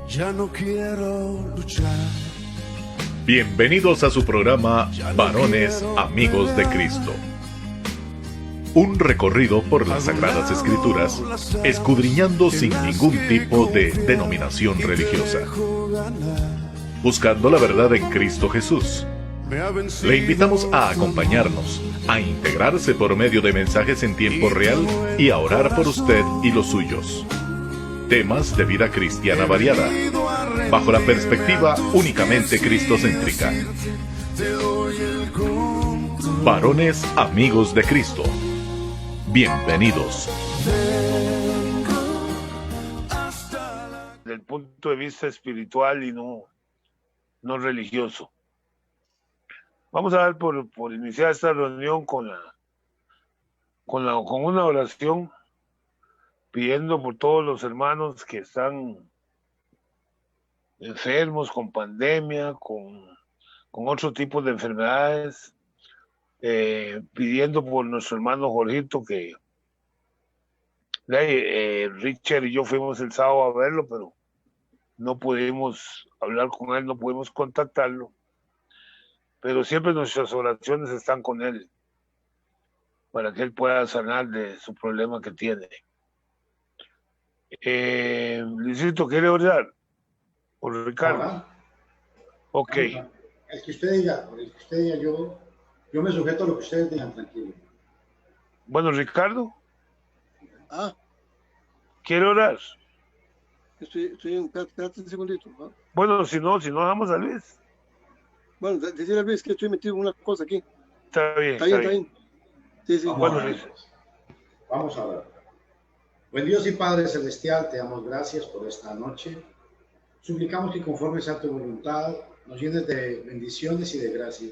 Ya no quiero luchar. Bienvenidos a su programa Varones Amigos de Cristo. Un recorrido por las Sagradas Escrituras, escudriñando sin ningún tipo de denominación religiosa, buscando la verdad en Cristo Jesús. Le invitamos a acompañarnos, a integrarse por medio de mensajes en tiempo real y a orar por usted y los suyos. Temas de vida cristiana variada, bajo la perspectiva únicamente cristocéntrica. Varones Amigos de Cristo. Bienvenidos. Desde el punto de vista espiritual y no religioso. Vamos a dar por iniciar esta reunión con una oración, pidiendo por todos los hermanos que están enfermos con pandemia, con otro tipo de enfermedades, pidiendo por nuestro hermano Jorgito, que Richard y yo fuimos el sábado a verlo, pero no pudimos hablar con él, no pudimos contactarlo, pero siempre nuestras oraciones están con él, para que él pueda sanar de su problema que tiene. Luisito, ¿quiere orar? ¿Por Ricardo? Ahora, Ok. el que usted diga, yo me sujeto a lo que ustedes digan, tranquilo. Bueno, Ricardo. ¿Quiere orar? Espérate un segundito, ¿no? Bueno, si no, dejamos a Luis. Bueno, decirle a Luis que estoy metido en una cosa aquí. Está bien. Está bien. Sí. Bueno, Luis. Vamos a ver. Buen Dios y Padre Celestial, te damos gracias por esta noche. Suplicamos que conforme a tu voluntad nos llenes de bendiciones y de gracia.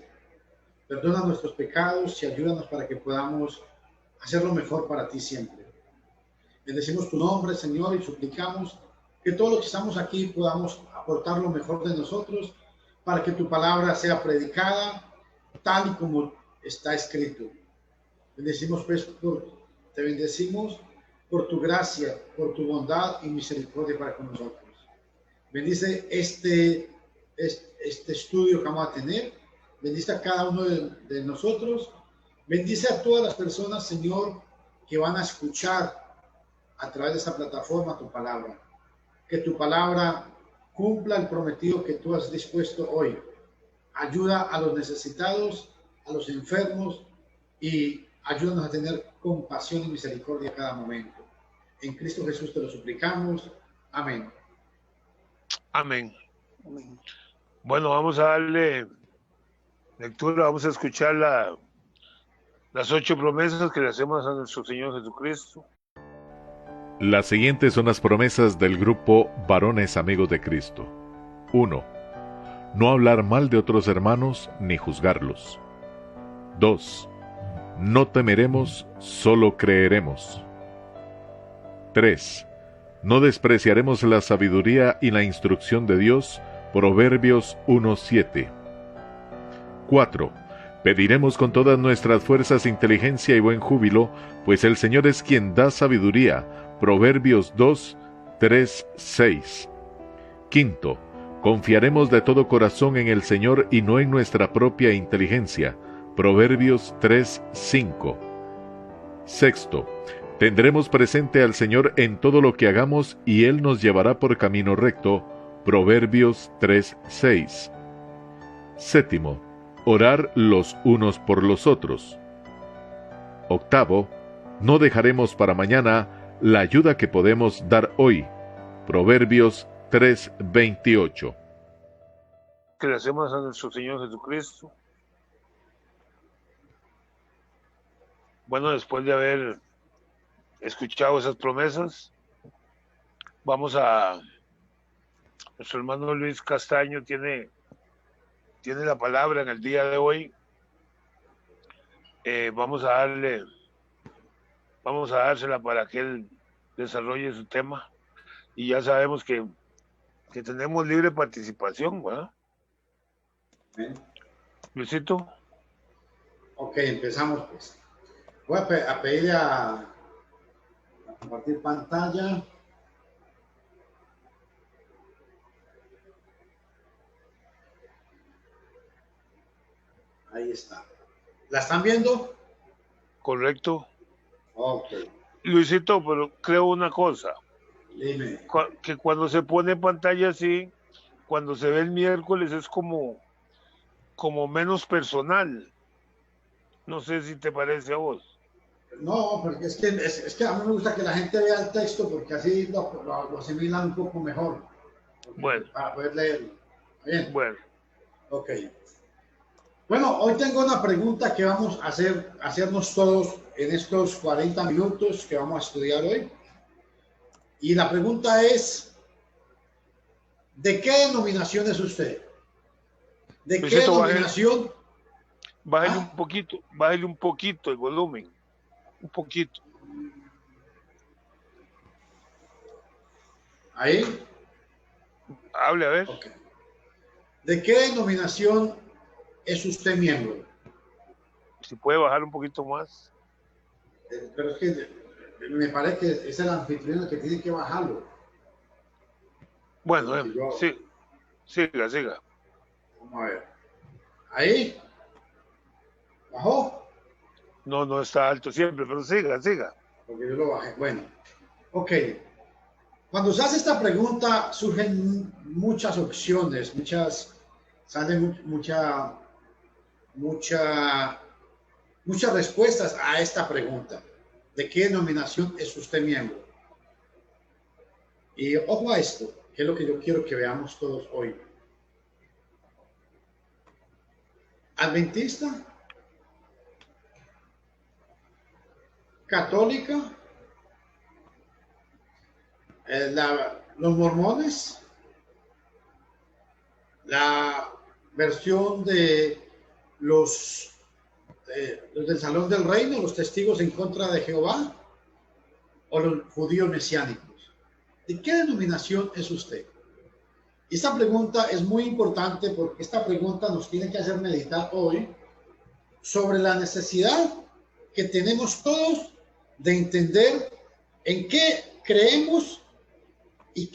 Perdona nuestros pecados y ayúdanos para que podamos hacer lo mejor para ti siempre. Bendecimos tu nombre, Señor, y suplicamos que todos los que estamos aquí podamos aportar lo mejor de nosotros para que tu palabra sea predicada tal y como está escrito. Bendecimos, pues, te bendecimos por tu gracia, por tu bondad y misericordia para con nosotros. Bendice este estudio que vamos a tener. Bendice a cada uno de nosotros. Bendice a todas las personas, Señor, que van a escuchar a través de esta plataforma tu palabra. Que tu palabra cumpla el prometido que tú has dispuesto hoy. Ayuda a los necesitados, a los enfermos y ayúdanos a tener compasión y misericordia a cada momento. En Cristo Jesús te lo suplicamos. Amén. Amén. Bueno, vamos a darle lectura, vamos a escuchar las 8 promesas que le hacemos a nuestro Señor Jesucristo. Las siguientes son las promesas del grupo Varones Amigos de Cristo. 1. No hablar mal de otros hermanos ni juzgarlos. 2. No temeremos, solo creeremos. 3. No despreciaremos la sabiduría y la instrucción de Dios. Proverbios 1:7. 4. Pediremos con todas nuestras fuerzas inteligencia y buen júbilo, pues el Señor es quien da sabiduría. Proverbios 2:3-6. 5. Confiaremos de todo corazón en el Señor y no en nuestra propia inteligencia. Proverbios 3:5. 6. Tendremos presente al Señor en todo lo que hagamos y Él nos llevará por camino recto. Proverbios 3:6. 7. Orar los unos por los otros. 8. No dejaremos para mañana la ayuda que podemos dar hoy. Proverbios 3:28. Que le hacemos a nuestro Señor Jesucristo. Bueno, después de haber escuchado esas promesas, vamos a... Nuestro hermano Luis Castaño tiene la palabra en el día de hoy. Vamos a dársela para que él desarrolle su tema. Y ya sabemos que tenemos libre participación, ¿verdad? Amén. Luisito. Ok, empezamos pues. Voy a pedir a compartir pantalla. Ahí está. ¿La están viendo? Correcto. Ok. Luisito, pero creo una cosa, Dime. que cuando se pone pantalla así, cuando se ve el miércoles es como menos personal. No sé si te parece a vos. No, porque es que a mí me gusta que la gente vea el texto porque así lo asimilan un poco mejor. Bueno, Para poder leerlo. Bien. bueno. Ok. Bueno, hoy tengo una pregunta que vamos a hacernos todos en estos 40 minutos que vamos a estudiar hoy. Y la pregunta es, ¿de qué denominación es usted? ¿De qué Luisito, denominación? bájale ¿Ah? un poquito el volumen. Un poquito. Ahí. Hable, a ver. Okay. ¿De qué denominación es usted miembro? Si puede bajar un poquito más. Pero es que me parece que es el anfitrión el que tiene que bajarlo. Bueno, sí, siga. Vamos a ver. Ahí. ¿Bajó? No está alto siempre, pero siga. Porque yo lo bajé. Bueno. Ok. Cuando se hace esta pregunta surgen muchas opciones, salen muchas respuestas a esta pregunta. ¿De qué denominación es usted miembro? Y ojo a esto, que es lo que yo quiero que veamos todos hoy. ¿Adventista? ¿Católica? Los mormones, la versión de los del Salón del Reino, los testigos en contra de Jehová, o los judíos mesiánicos. ¿De qué denominación es usted? Esta pregunta es muy importante porque esta pregunta nos tiene que hacer meditar hoy sobre la necesidad que tenemos todos de entender en qué creemos y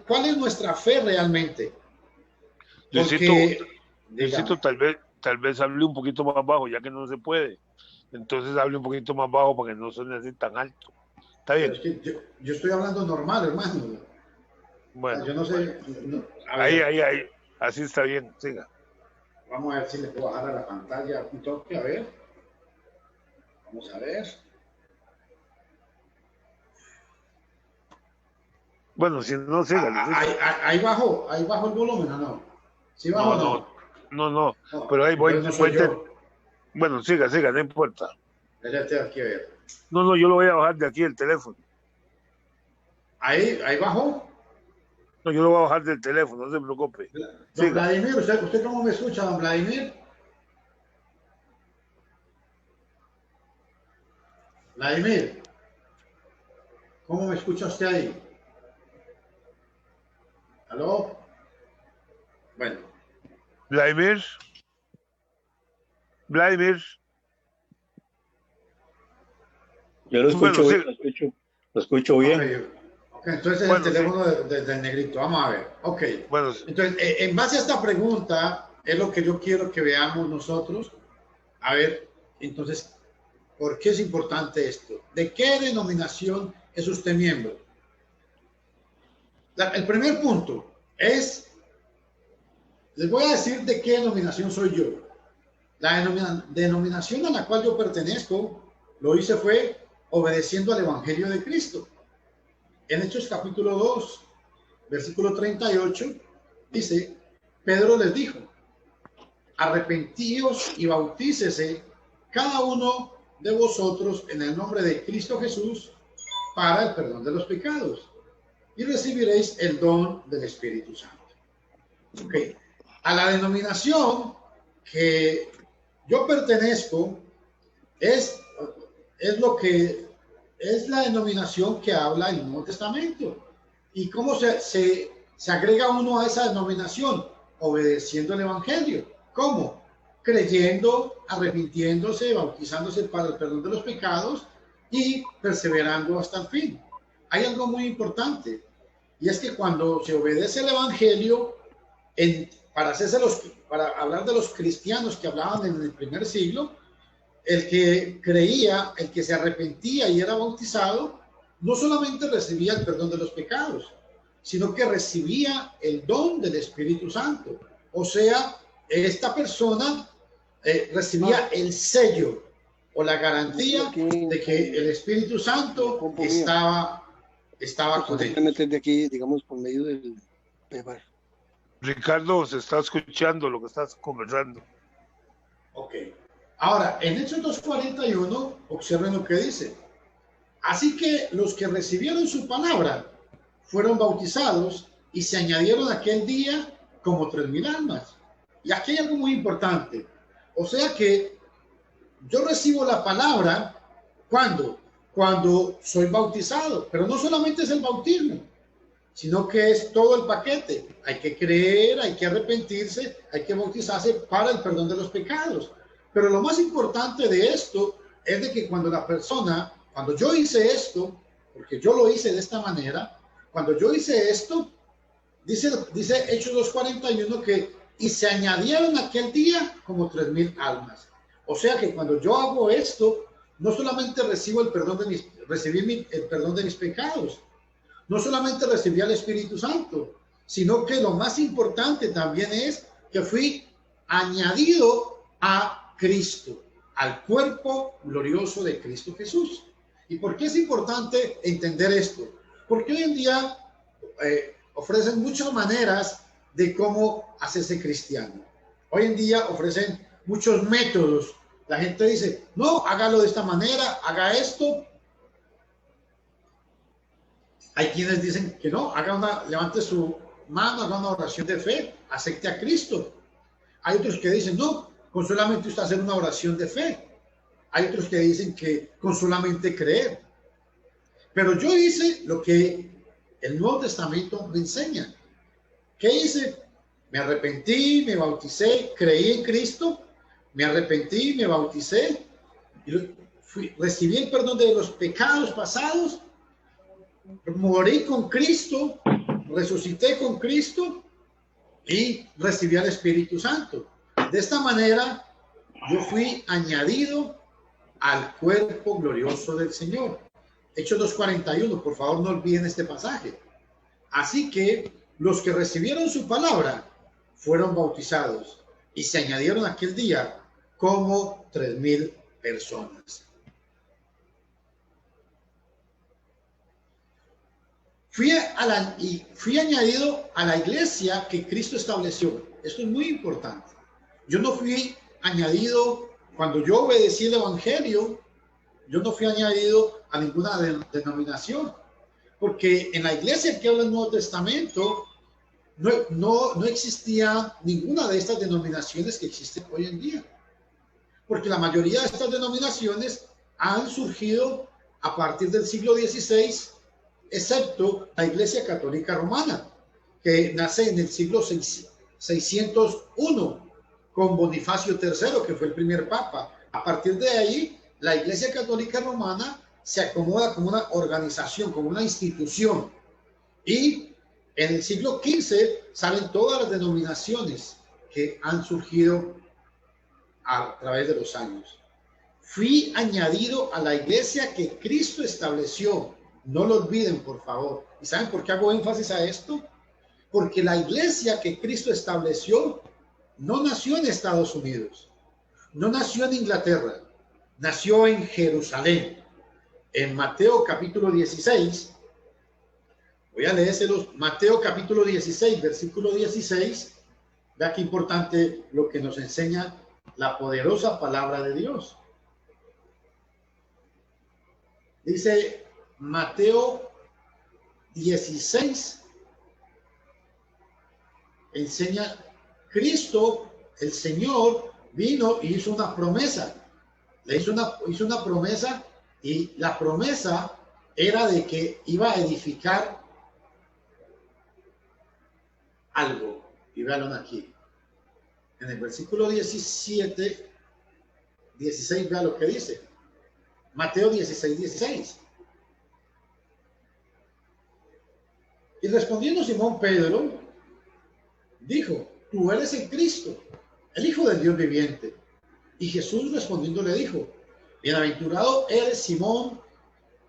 cuál es nuestra fe realmente. Luisito, tal vez hable un poquito más bajo, ya que no se puede. Entonces hable un poquito más bajo para que no suene así tan alto. ¿Está bien? Es que yo estoy hablando normal, hermano. Bueno, yo no sé. Bueno. Ahí. Así está bien, siga. Vamos a ver si le puedo bajar a la pantalla un toque, a ver. Vamos a ver. Bueno, si no, siga. Ahí bajo el volumen, ¿o no? ¿Sí bajo no. Pero ahí voy. Bueno, siga, no importa. Déjate aquí a ver. No, yo lo voy a bajar de aquí el teléfono. Ahí bajó. No, yo lo voy a bajar del teléfono, no se preocupe. Don Vladimir, ¿usted cómo me escucha, don Vladimir? Vladimir, ¿cómo me escucha usted ahí? ¿Aló? Bueno. Vladimir. Yo lo escucho bien, lo escucho bien. Okay, entonces bueno, el teléfono del negrito, vamos a ver. Ok. Bueno, entonces, en base a esta pregunta, es lo que yo quiero que veamos nosotros. A ver, entonces, ¿por qué es importante esto? ¿De qué denominación es usted miembro? El primer punto es, les voy a decir de qué denominación soy yo. La denominación a la cual yo pertenezco, lo hice fue obedeciendo al Evangelio de Cristo. En Hechos capítulo 2, versículo 38, dice, Pedro les dijo, arrepentíos y bautícese cada uno de vosotros en el nombre de Cristo Jesús para el perdón de los pecados y recibiréis el don del Espíritu Santo. Okay. A la denominación que yo pertenezco es la denominación que habla el Nuevo Testamento. ¿Y cómo se agrega uno a esa denominación? Obedeciendo el Evangelio. ¿Cómo? Creyendo, arrepintiéndose, bautizándose para el perdón de los pecados y perseverando hasta el fin. Hay algo muy importante, y es que cuando se obedece el Evangelio, para hablar de los cristianos que hablaban en el primer siglo, el que creía, el que se arrepentía y era bautizado, no solamente recibía el perdón de los pecados, sino que recibía el don del Espíritu Santo. O sea, esta persona recibía el sello o la garantía de que el Espíritu Santo estaba con él. Meter de aquí, digamos, por medio del... Ricardo, se está escuchando lo que estás conversando. Ok. Ahora, en Hechos 2:41, observen lo que dice. Así que los que recibieron su palabra fueron bautizados y se añadieron aquel día como 3,000 almas. Y aquí hay algo muy importante. O sea que yo recibo la palabra cuando soy bautizado, pero no solamente es el bautismo, sino que es todo el paquete. Hay que creer, hay que arrepentirse, hay que bautizarse para el perdón de los pecados. Pero lo más importante de esto es de que cuando yo hice esto, porque yo lo hice de esta manera, cuando yo hice esto, dice Hechos 2:41 que y se añadieron aquel día como 3,000 almas. O sea que cuando yo hago esto, no solamente recibí el perdón de mis pecados, no solamente recibí al Espíritu Santo, sino que lo más importante también es que fui añadido a Cristo, al cuerpo glorioso de Cristo Jesús. ¿Y por qué es importante entender esto? Porque hoy en día ofrecen muchas maneras de cómo hacerse cristiano. Hoy en día ofrecen muchos métodos. La gente dice, no, hágalo de esta manera, haga esto. Hay quienes dicen que no, levante su mano, haga una oración de fe, acepte a Cristo. Hay otros que dicen, no, con solamente usted hacer una oración de fe. Hay otros que dicen que con solamente creer. Pero yo hice lo que el Nuevo Testamento me enseña. ¿Qué hice? Me arrepentí, me bauticé, creí en Cristo, me arrepentí, me bauticé, recibí el perdón de los pecados pasados, morí con Cristo, resucité con Cristo y recibí al Espíritu Santo. De esta manera, yo fui añadido al cuerpo glorioso del Señor. Hechos 2:41, por favor no olviden este pasaje. Así que los que recibieron su palabra fueron bautizados y se añadieron aquel día como 3,000 personas. Fui añadido a la iglesia que Cristo estableció. Esto es muy importante. Yo no fui añadido cuando yo obedecí el evangelio. Yo no fui añadido a ninguna denominación, porque en la iglesia que habla el Nuevo Testamento no existía ninguna de estas denominaciones que existen hoy en día, porque la mayoría de estas denominaciones han surgido a partir del siglo XVI, excepto la Iglesia Católica Romana, que nace en el siglo 601 con Bonifacio III, que fue el primer papa. A partir de ahí, la Iglesia Católica Romana se acomoda como una organización, como una institución. Y en el siglo XV salen todas las denominaciones que han surgido a través de los años. Fui añadido a la iglesia que Cristo estableció. No lo olviden, por favor. ¿Y saben por qué hago énfasis a esto? Porque la iglesia que Cristo estableció no nació en Estados Unidos, no nació en Inglaterra, nació en Jerusalén. En Mateo capítulo 16, voy a leérselos, Mateo capítulo 16, versículo 16, vea qué importante lo que nos enseña la poderosa palabra de Dios. Dice Mateo 16, enseña, Cristo, el Señor, vino y hizo una promesa. Hizo una promesa, y la promesa era de que iba a edificar algo. Y véanlo aquí. En el versículo 16, vea lo que dice. Mateo 16, 16. Y respondiendo Simón Pedro, dijo, tú eres el Cristo, el Hijo del Dios viviente. Y Jesús respondiendo le dijo, bienaventurado eres Simón,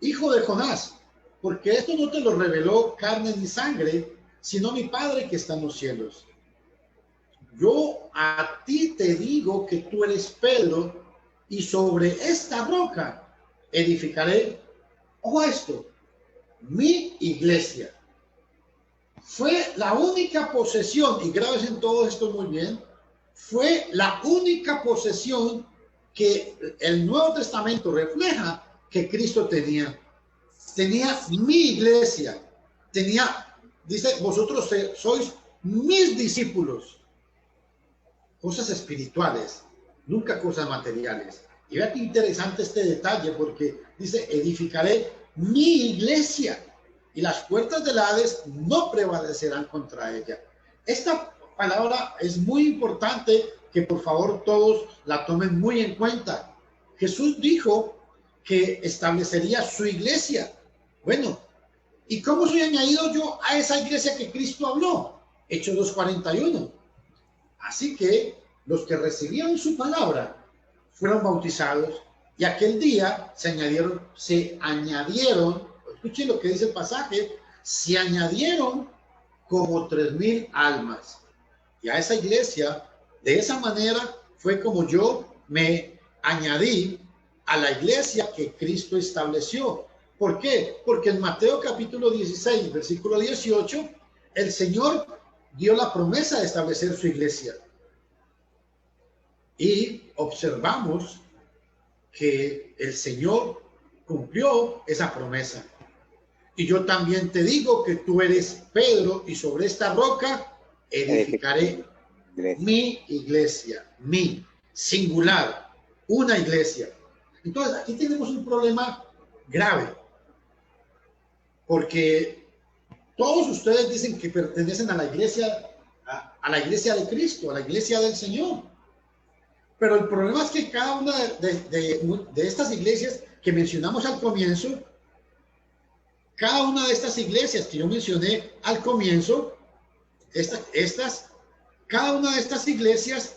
hijo de Jonás, porque esto no te lo reveló carne ni sangre, sino mi Padre que está en los cielos. Yo a ti te digo que tú eres Pedro, y sobre esta roca edificaré, ojo a esto, mi iglesia. Fue la única posesión, y grabes en todo esto muy bien, fue la única posesión que el Nuevo Testamento refleja que Cristo tenía. Tenía mi iglesia, dice, vosotros sois mis discípulos. Cosas espirituales, nunca cosas materiales. Y vea qué interesante este detalle, porque dice, edificaré mi iglesia y las puertas del Hades no prevalecerán contra ella. Esta palabra es muy importante, que por favor todos la tomen muy en cuenta. Jesús dijo que establecería su iglesia. Bueno, ¿y cómo soy añadido yo a esa iglesia que Cristo habló? Hechos 2:41. Así que los que recibieron su palabra fueron bautizados, y aquel día se añadieron, escuchen lo que dice el pasaje, se añadieron como 3,000 almas. Y a esa iglesia, de esa manera, fue como yo me añadí a la iglesia que Cristo estableció. ¿Por qué? Porque en Mateo capítulo 16, versículo 18, el Señor dio la promesa de establecer su iglesia. Y observamos que el Señor cumplió esa promesa. Y yo también te digo que tú eres Pedro, y sobre esta roca edificaré mi iglesia, mi singular, una iglesia. Entonces aquí tenemos un problema grave, porque todos ustedes dicen que pertenecen a la iglesia de Cristo, a la iglesia del Señor. Pero el problema es que cada una de estas iglesias que mencionamos al comienzo, cada una de estas iglesias que yo mencioné al comienzo, cada una de estas iglesias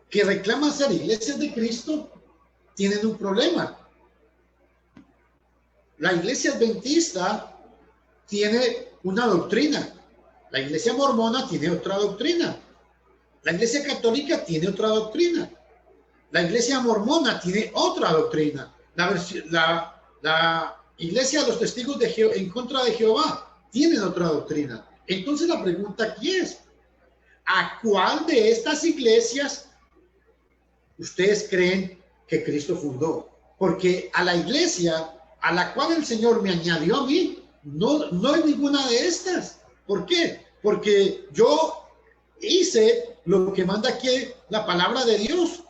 que reclaman ser iglesias de Cristo, tienen un problema. La iglesia adventista tiene una doctrina, la iglesia mormona tiene otra doctrina, la iglesia católica tiene otra doctrina, la iglesia mormona tiene otra doctrina, la iglesia de los testigos de Jehová en contra de Jehová tienen otra doctrina. Entonces la pregunta aquí es, ¿a cuál de estas iglesias ustedes creen que Cristo fundó? Porque a la iglesia a la cual el Señor me añadió a mí, no hay ninguna de estas. ¿Por qué? Porque yo hice lo que manda aquí la palabra de Dios.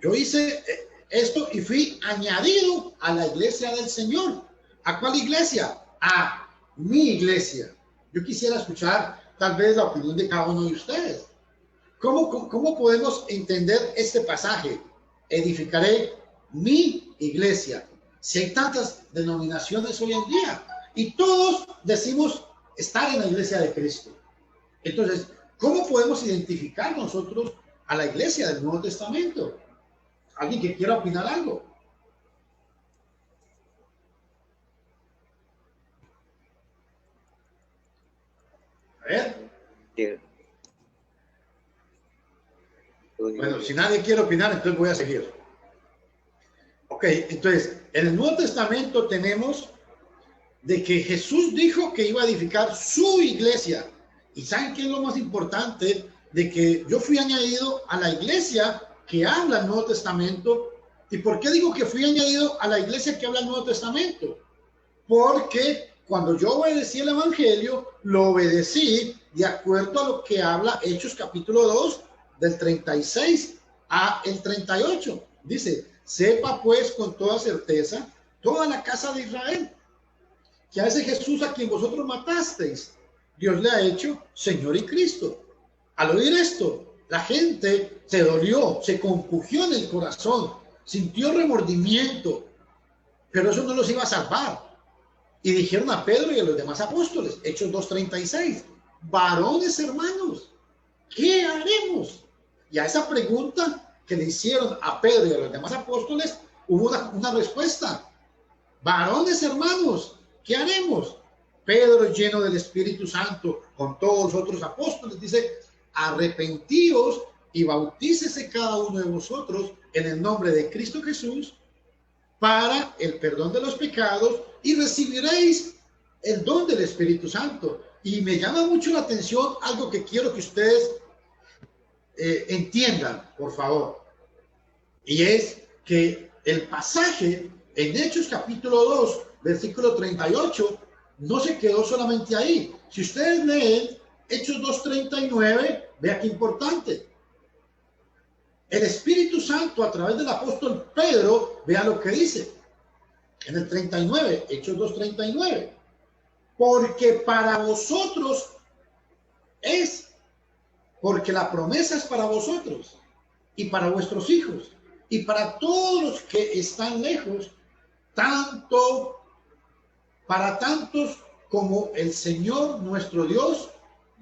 Yo hice esto y fui añadido a la iglesia del Señor. ¿A cuál iglesia? A mi iglesia. Yo quisiera escuchar tal vez la opinión de cada uno de ustedes. ¿Cómo podemos entender este pasaje? Edificaré mi iglesia. Si hay tantas denominaciones hoy en día y todos decimos estar en la iglesia de Cristo. Entonces, ¿cómo podemos identificar nosotros a la iglesia del Nuevo Testamento? ¿Alguien que quiera opinar algo? A ver. Bueno, si nadie quiere opinar, entonces voy a seguir. Ok, entonces, en el Nuevo Testamento tenemos de que Jesús dijo que iba a edificar su iglesia. ¿Y saben qué es lo más importante? De que yo fui añadido a la iglesia que habla el Nuevo Testamento. ¿Y por qué digo que fui añadido a la iglesia que habla el Nuevo Testamento? Porque cuando yo obedecí el Evangelio, lo obedecí de acuerdo a lo que habla Hechos capítulo 2, del 36 a el 38. Dice, sepa pues con toda certeza toda la casa de Israel, que a ese Jesús a quien vosotros matasteis, Dios le ha hecho Señor y Cristo. Al oír esto, la gente se dolió, se compungió en el corazón, sintió remordimiento, pero eso no los iba a salvar. Y dijeron a Pedro y a los demás apóstoles, Hechos 2:36, varones hermanos, ¿qué haremos? Y a esa pregunta que le hicieron a Pedro y a los demás apóstoles, hubo una respuesta. Varones hermanos, ¿qué haremos? Pedro, lleno del Espíritu Santo, con todos los otros apóstoles, dice, arrepentíos y bautícese cada uno de vosotros en el nombre de Cristo Jesús para el perdón de los pecados y recibiréis el don del Espíritu Santo. Y me llama mucho la atención algo que quiero que ustedes entiendan, por favor. Y es que el pasaje en Hechos capítulo 2, versículo 38, no se quedó solamente ahí. Si ustedes leen Hechos 2:39, vea qué importante. El Espíritu Santo a través del apóstol Pedro, vea lo que dice en el 39, Hechos 2:39. Porque para vosotros porque la promesa es para vosotros y para vuestros hijos y para todos los que están lejos, tanto para tantos como el Señor nuestro Dios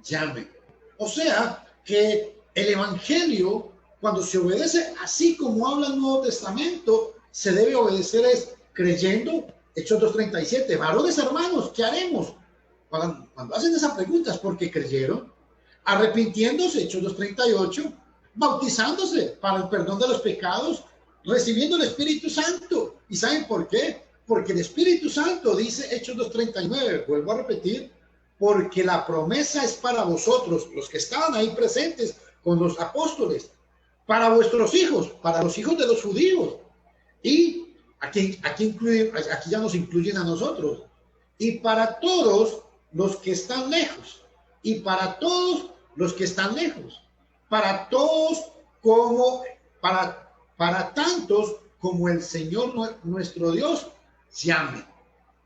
llame. O sea que el evangelio, cuando se obedece así como habla el Nuevo Testamento, se debe obedecer es creyendo. Hechos 2:37, varones hermanos, ¿qué haremos? Cuando hacen esa pregunta es porque creyeron, arrepintiéndose, Hechos 2:38, bautizándose para el perdón de los pecados, recibiendo el Espíritu Santo. ¿Y saben por qué? Porque el Espíritu Santo, dice Hechos 2:39, vuelvo a repetir, porque la promesa es para vosotros, los que estaban ahí presentes con los apóstoles, para vuestros hijos, para los hijos de los judíos, y aquí ya nos incluyen a nosotros, y para todos los que están lejos, y para todos los que están lejos, para todos para tantos como el Señor nuestro Dios llame.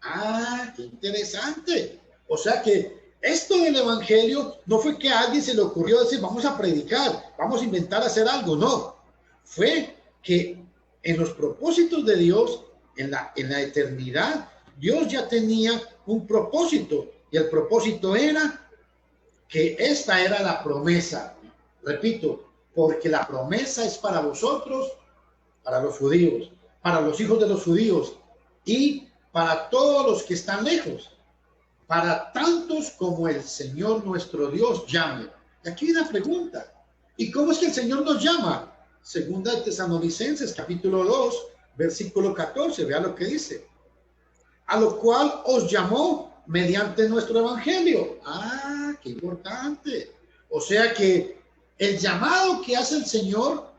Ah, qué interesante. O sea que esto del evangelio no fue que a alguien se le ocurrió decir, vamos a predicar, vamos a inventar hacer algo. No, fue que en los propósitos de Dios, en la eternidad, Dios ya tenía un propósito, y el propósito era que esta era la promesa. Repito, porque la promesa es para vosotros, para los judíos, para los hijos de los judíos y para todos los que están lejos, para tantos como el Señor nuestro Dios llame. Y aquí hay una pregunta. ¿Y cómo es que el Señor nos llama? Segunda de Tesalonicenses, capítulo 2, versículo 14. Vea lo que dice. A lo cual os llamó mediante nuestro evangelio. Ah, qué importante. O sea que el llamado que hace el Señor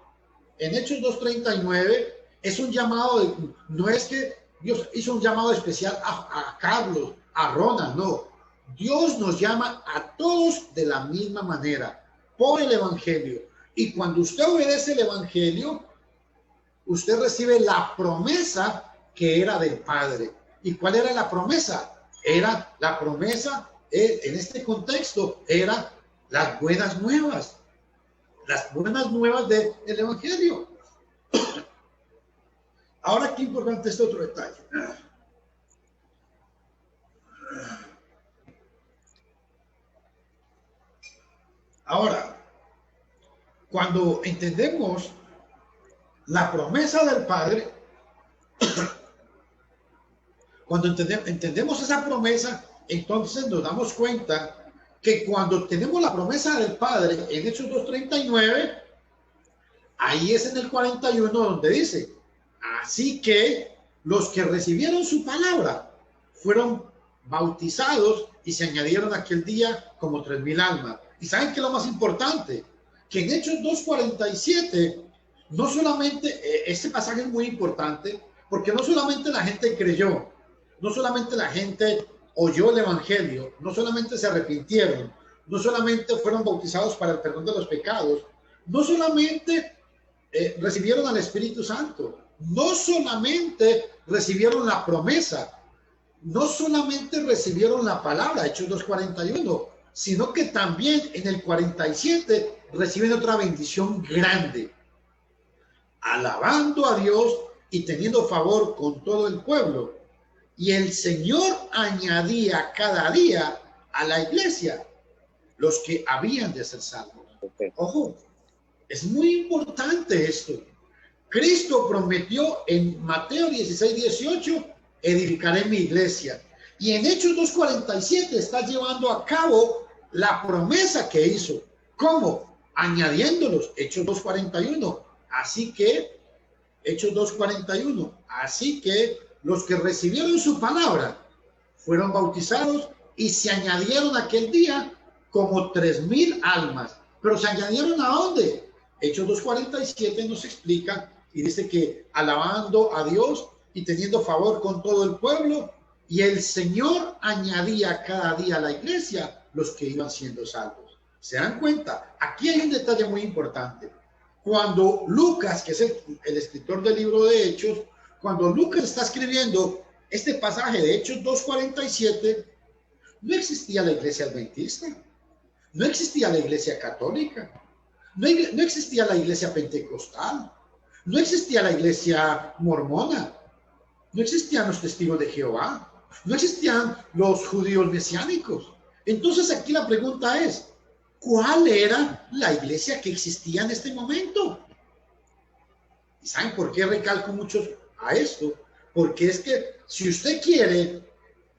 en Hechos 2:39 es un llamado, no es que Dios hizo un llamado especial a Carlos, a Ronald, no. Dios nos llama a todos de la misma manera, por el evangelio. Y cuando usted obedece el evangelio, usted recibe la promesa que era del Padre. ¿Y cuál era la promesa? Era la promesa, en este contexto, era las buenas nuevas. Las buenas nuevas del evangelio. Ahora, qué importante es otro detalle. Ahora, cuando entendemos la promesa del Padre, cuando entendemos esa promesa, entonces nos damos cuenta que cuando tenemos la promesa del Padre en Hechos 2:39, ahí es en el 41 donde dice, así que los que recibieron su palabra fueron bautizados y se añadieron aquel día como 3,000 almas. ¿Y saben qué es lo más importante? Que en Hechos 2:47, no solamente, este pasaje es muy importante, porque no solamente la gente creyó, no solamente la gente oyó el evangelio, no solamente se arrepintieron, no solamente fueron bautizados para el perdón de los pecados, no solamente recibieron al Espíritu Santo, no solamente recibieron la promesa, no solamente recibieron la palabra, Hechos 2:41, sino que también en el 47 reciben otra bendición grande, alabando a Dios y teniendo favor con todo el pueblo. Y el Señor añadía cada día a la iglesia los que habían de ser salvos. Ojo, es muy importante esto. Cristo prometió en Mateo 16:18, edificaré mi iglesia. Y en Hechos 2:47 está llevando a cabo la promesa que hizo. ¿Cómo? Añadiéndolos. Hechos 2:41. Así que, Hechos 2:41. Así que los que recibieron su palabra fueron bautizados y se añadieron aquel día como 3,000 almas. Pero se añadieron ¿a dónde? Hechos 2:47 nos explica y dice que alabando a Dios y teniendo favor con todo el pueblo, y el Señor añadía cada día a la iglesia los que iban siendo salvos. ¿Se dan cuenta? Aquí hay un detalle muy importante. Cuando Lucas, que es el escritor del libro de Hechos, cuando Lucas está escribiendo este pasaje de Hechos 2:47, no existía la iglesia adventista, no existía la iglesia católica, no existía la iglesia pentecostal, no existía la iglesia mormona, no existían los testigos de Jehová, no existían los judíos mesiánicos. Entonces aquí la pregunta es, ¿cuál era la iglesia que existía en este momento? ¿Y saben por qué recalco mucho a esto? Porque es que si usted quiere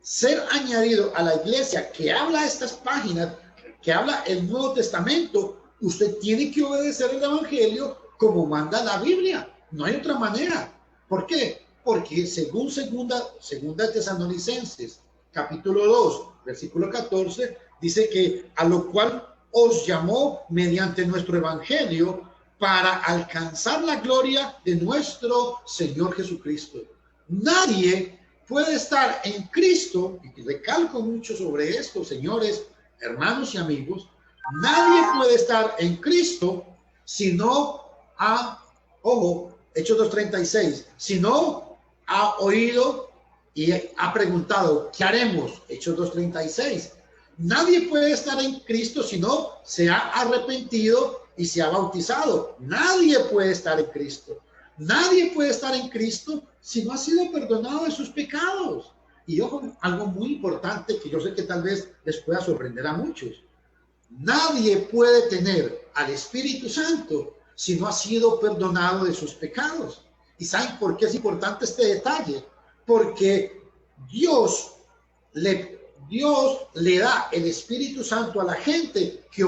ser añadido a la iglesia que habla estas páginas, que habla el Nuevo Testamento, usted tiene que obedecer el Evangelio como manda la Biblia. No hay otra manera. ¿Por qué? Porque según segunda Tesalonicenses, capítulo 2, versículo 14, dice que a lo cual os llamó mediante nuestro Evangelio para alcanzar la gloria de nuestro Señor Jesucristo. Nadie puede estar en Cristo, y recalco mucho sobre esto, señores, hermanos y amigos, nadie puede estar en Cristo si no ha, ojo, Hechos 2:36, si no ha oído y ha preguntado, ¿qué haremos? Hechos 2:36. Nadie puede estar en Cristo si no se ha arrepentido y se ha bautizado. Nadie puede estar en Cristo. Nadie puede estar en Cristo si no ha sido perdonado de sus pecados. Y ojo, algo muy importante que yo sé que tal vez les pueda sorprender a muchos. Nadie puede tener al Espíritu Santo si no ha sido perdonado de sus pecados. ¿Y saben por qué es importante este detalle? Porque Dios le da el Espíritu Santo a la gente que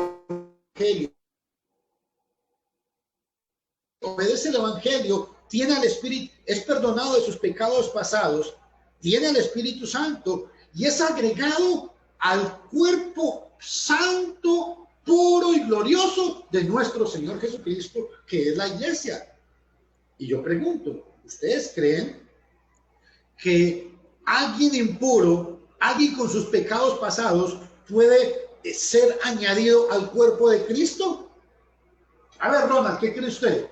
obedece el Evangelio, tiene al Espíritu, es perdonado de sus pecados pasados, tiene al Espíritu Santo y es agregado al cuerpo santo, puro y glorioso de nuestro Señor Jesucristo, que es la iglesia. Y yo pregunto, ¿ustedes creen que alguien impuro, alguien con sus pecados pasados, puede ser añadido al cuerpo de Cristo? A ver, Ronald, ¿qué cree usted?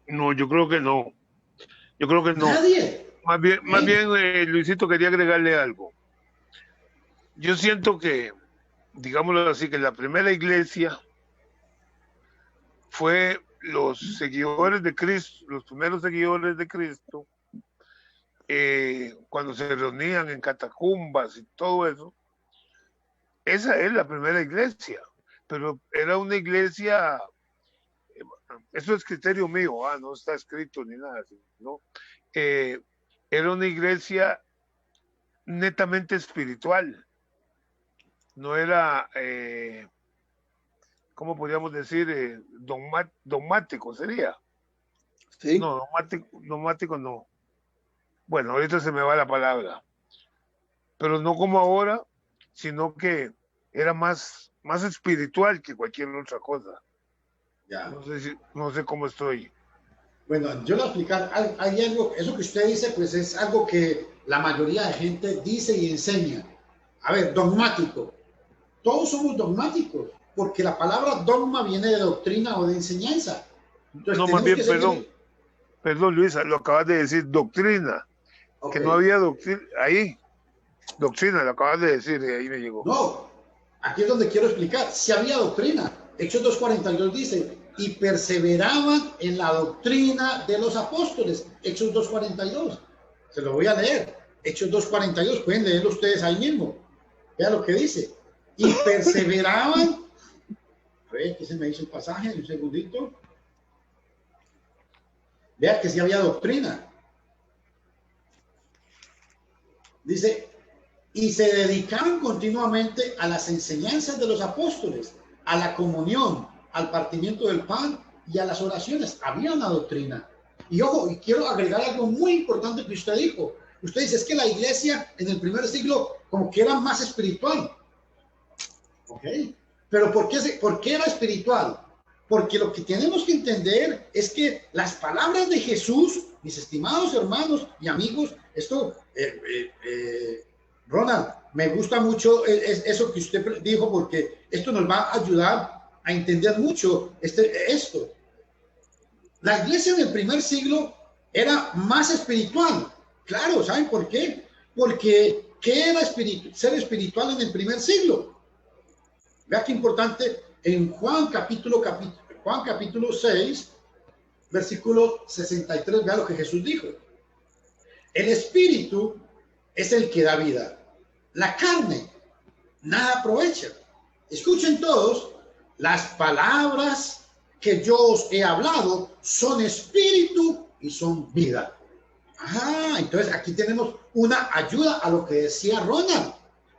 No, yo creo que no. Yo creo que no. Nadie. Más bien, Luisito, quería agregarle algo. Yo siento que, digámoslo así, que la primera iglesia fue los seguidores de Cristo, los primeros seguidores de Cristo, cuando se reunían en catacumbas y todo eso. Esa es la primera iglesia, pero era una iglesia, eso es criterio mío, no está escrito ni nada así, ¿no? Era una iglesia netamente espiritual, no era, ¿cómo podríamos decir? Dogmático sería. Sí. No, dogmático no. Bueno, ahorita se me va la palabra. Pero no como ahora, sino que era más espiritual que cualquier otra cosa. Ya. No sé cómo estoy. Bueno, yo lo explicar, hay algo, eso que usted dice, pues es algo que la mayoría de gente dice y enseña. A ver, dogmático. Todos somos dogmáticos, porque la palabra dogma viene de doctrina o de enseñanza. Entonces, no, más bien, perdón, Luisa, lo acabas de decir, doctrina. Okay. Que no había doctrina, ahí, doctrina, lo acabas de decir, y ahí me llegó. No, aquí es donde quiero explicar, si había doctrina. Hechos 2:42 dice, y perseveraban en la doctrina de los apóstoles. Hechos 2:42, se lo voy a leer. Hechos 2:42, pueden leerlo ustedes ahí mismo. Vean lo que dice. Y perseveraban ver, ¿qué se me hizo el pasaje? Un segundito. Vea que sí había doctrina. Dice, y se dedicaban continuamente a las enseñanzas de los apóstoles, a la comunión, al partimiento del pan y a las oraciones. Había una doctrina. Y ojo, y quiero agregar algo muy importante que usted dijo. Usted dice, es que la iglesia en el primer siglo como que era más espiritual. ¿Ok? Pero ¿por qué era espiritual? Porque lo que tenemos que entender es que las palabras de Jesús, mis estimados hermanos y amigos, esto, Ronald, me gusta mucho eso que usted dijo, porque esto nos va a ayudar a entender mucho esto. La iglesia en el primer siglo era más espiritual. Claro, ¿saben por qué? Porque ¿qué era ser espiritual en el primer siglo? Vea qué importante en Juan capítulo 6, versículo 63, vea lo que Jesús dijo. El espíritu es el que da vida. La carne nada aprovecha. Escuchen todos, las palabras que yo os he hablado son espíritu y son vida. Entonces aquí tenemos una ayuda a lo que decía Ronald.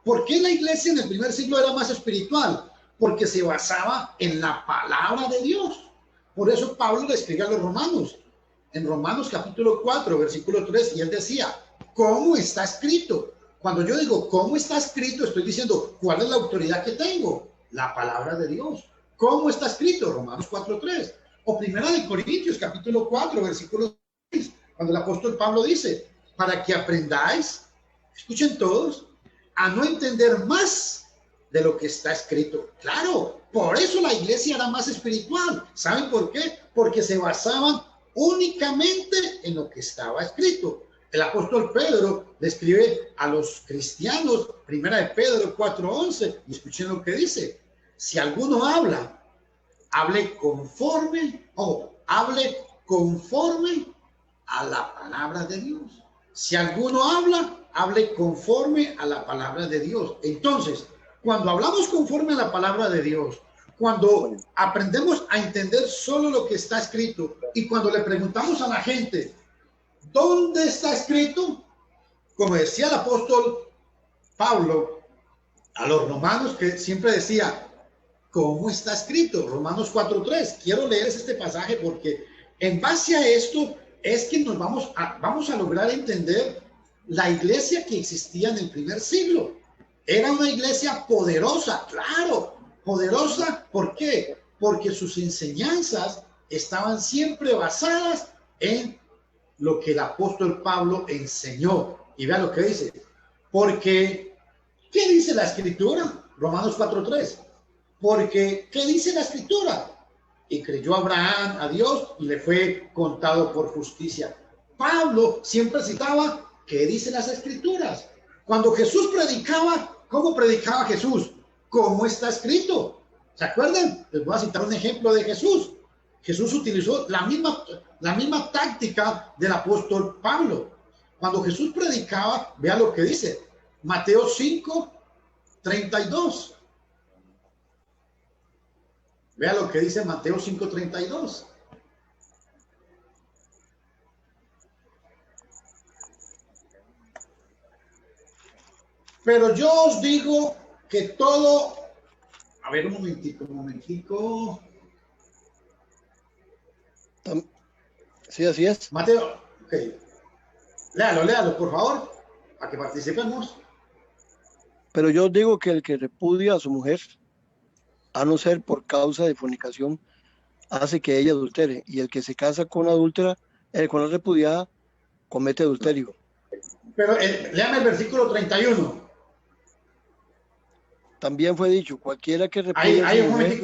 ¿Por qué la iglesia en el primer siglo era más espiritual? Porque se basaba en la palabra de Dios. Por eso Pablo le escribe a los romanos, en Romanos capítulo 4, versículo 3, y él decía, ¿cómo está escrito? Cuando yo digo, ¿cómo está escrito? Estoy diciendo, ¿cuál es la autoridad que tengo? La palabra de Dios. ¿Cómo está escrito? Romanos 4, 3. O Primera de Corintios capítulo 4, versículo 6, cuando el apóstol Pablo dice, para que aprendáis, escuchen todos, a no entender más de lo que está escrito. Claro, por eso la iglesia era más espiritual. ¿Saben por qué? Porque se basaban únicamente en lo que estaba escrito. El apóstol Pedro le escribe a los cristianos, Primera de Pedro 4:11, y escuchen lo que dice. Si alguno habla, hable conforme a la palabra de Dios. Si alguno habla, hable conforme a la palabra de Dios. Entonces, cuando hablamos conforme a la palabra de Dios, cuando aprendemos a entender solo lo que está escrito y cuando le preguntamos a la gente, ¿dónde está escrito? Como decía el apóstol Pablo a los romanos, que siempre decía, ¿cómo está escrito? Romanos 4:3. Quiero leer este pasaje porque en base a esto es que nos vamos a lograr entender la iglesia que existía en el primer siglo. Era una iglesia poderosa, claro, poderosa. ¿Por qué? Porque sus enseñanzas estaban siempre basadas en lo que el apóstol Pablo enseñó. Y vean lo que dice. Porque, ¿qué dice la escritura? Romanos 4:3. Porque, ¿qué dice la escritura? Y creyó Abraham a Dios y le fue contado por justicia. Pablo siempre citaba, ¿qué dicen las escrituras? Cuando Jesús predicaba, ¿cómo predicaba Jesús? ¿Cómo está escrito? ¿Se acuerdan? Les voy a citar un ejemplo de Jesús. Jesús utilizó la misma táctica del apóstol Pablo. Cuando Jesús predicaba, vea lo que dice. Mateo 5:32. Vea lo que dice Mateo 5:32. Pero yo os digo que todo... A ver, un momentico. Sí, así es. Mateo, ok. Léalo, por favor, para que participemos. Pero yo os digo que el que repudia a su mujer, a no ser por causa de fornicación, hace que ella adultere. Y el que se casa con adúltera, con la repudiada, comete adulterio. Pero léame el versículo 31. También fue dicho, cualquiera que repudia Ahí, a su un mujer...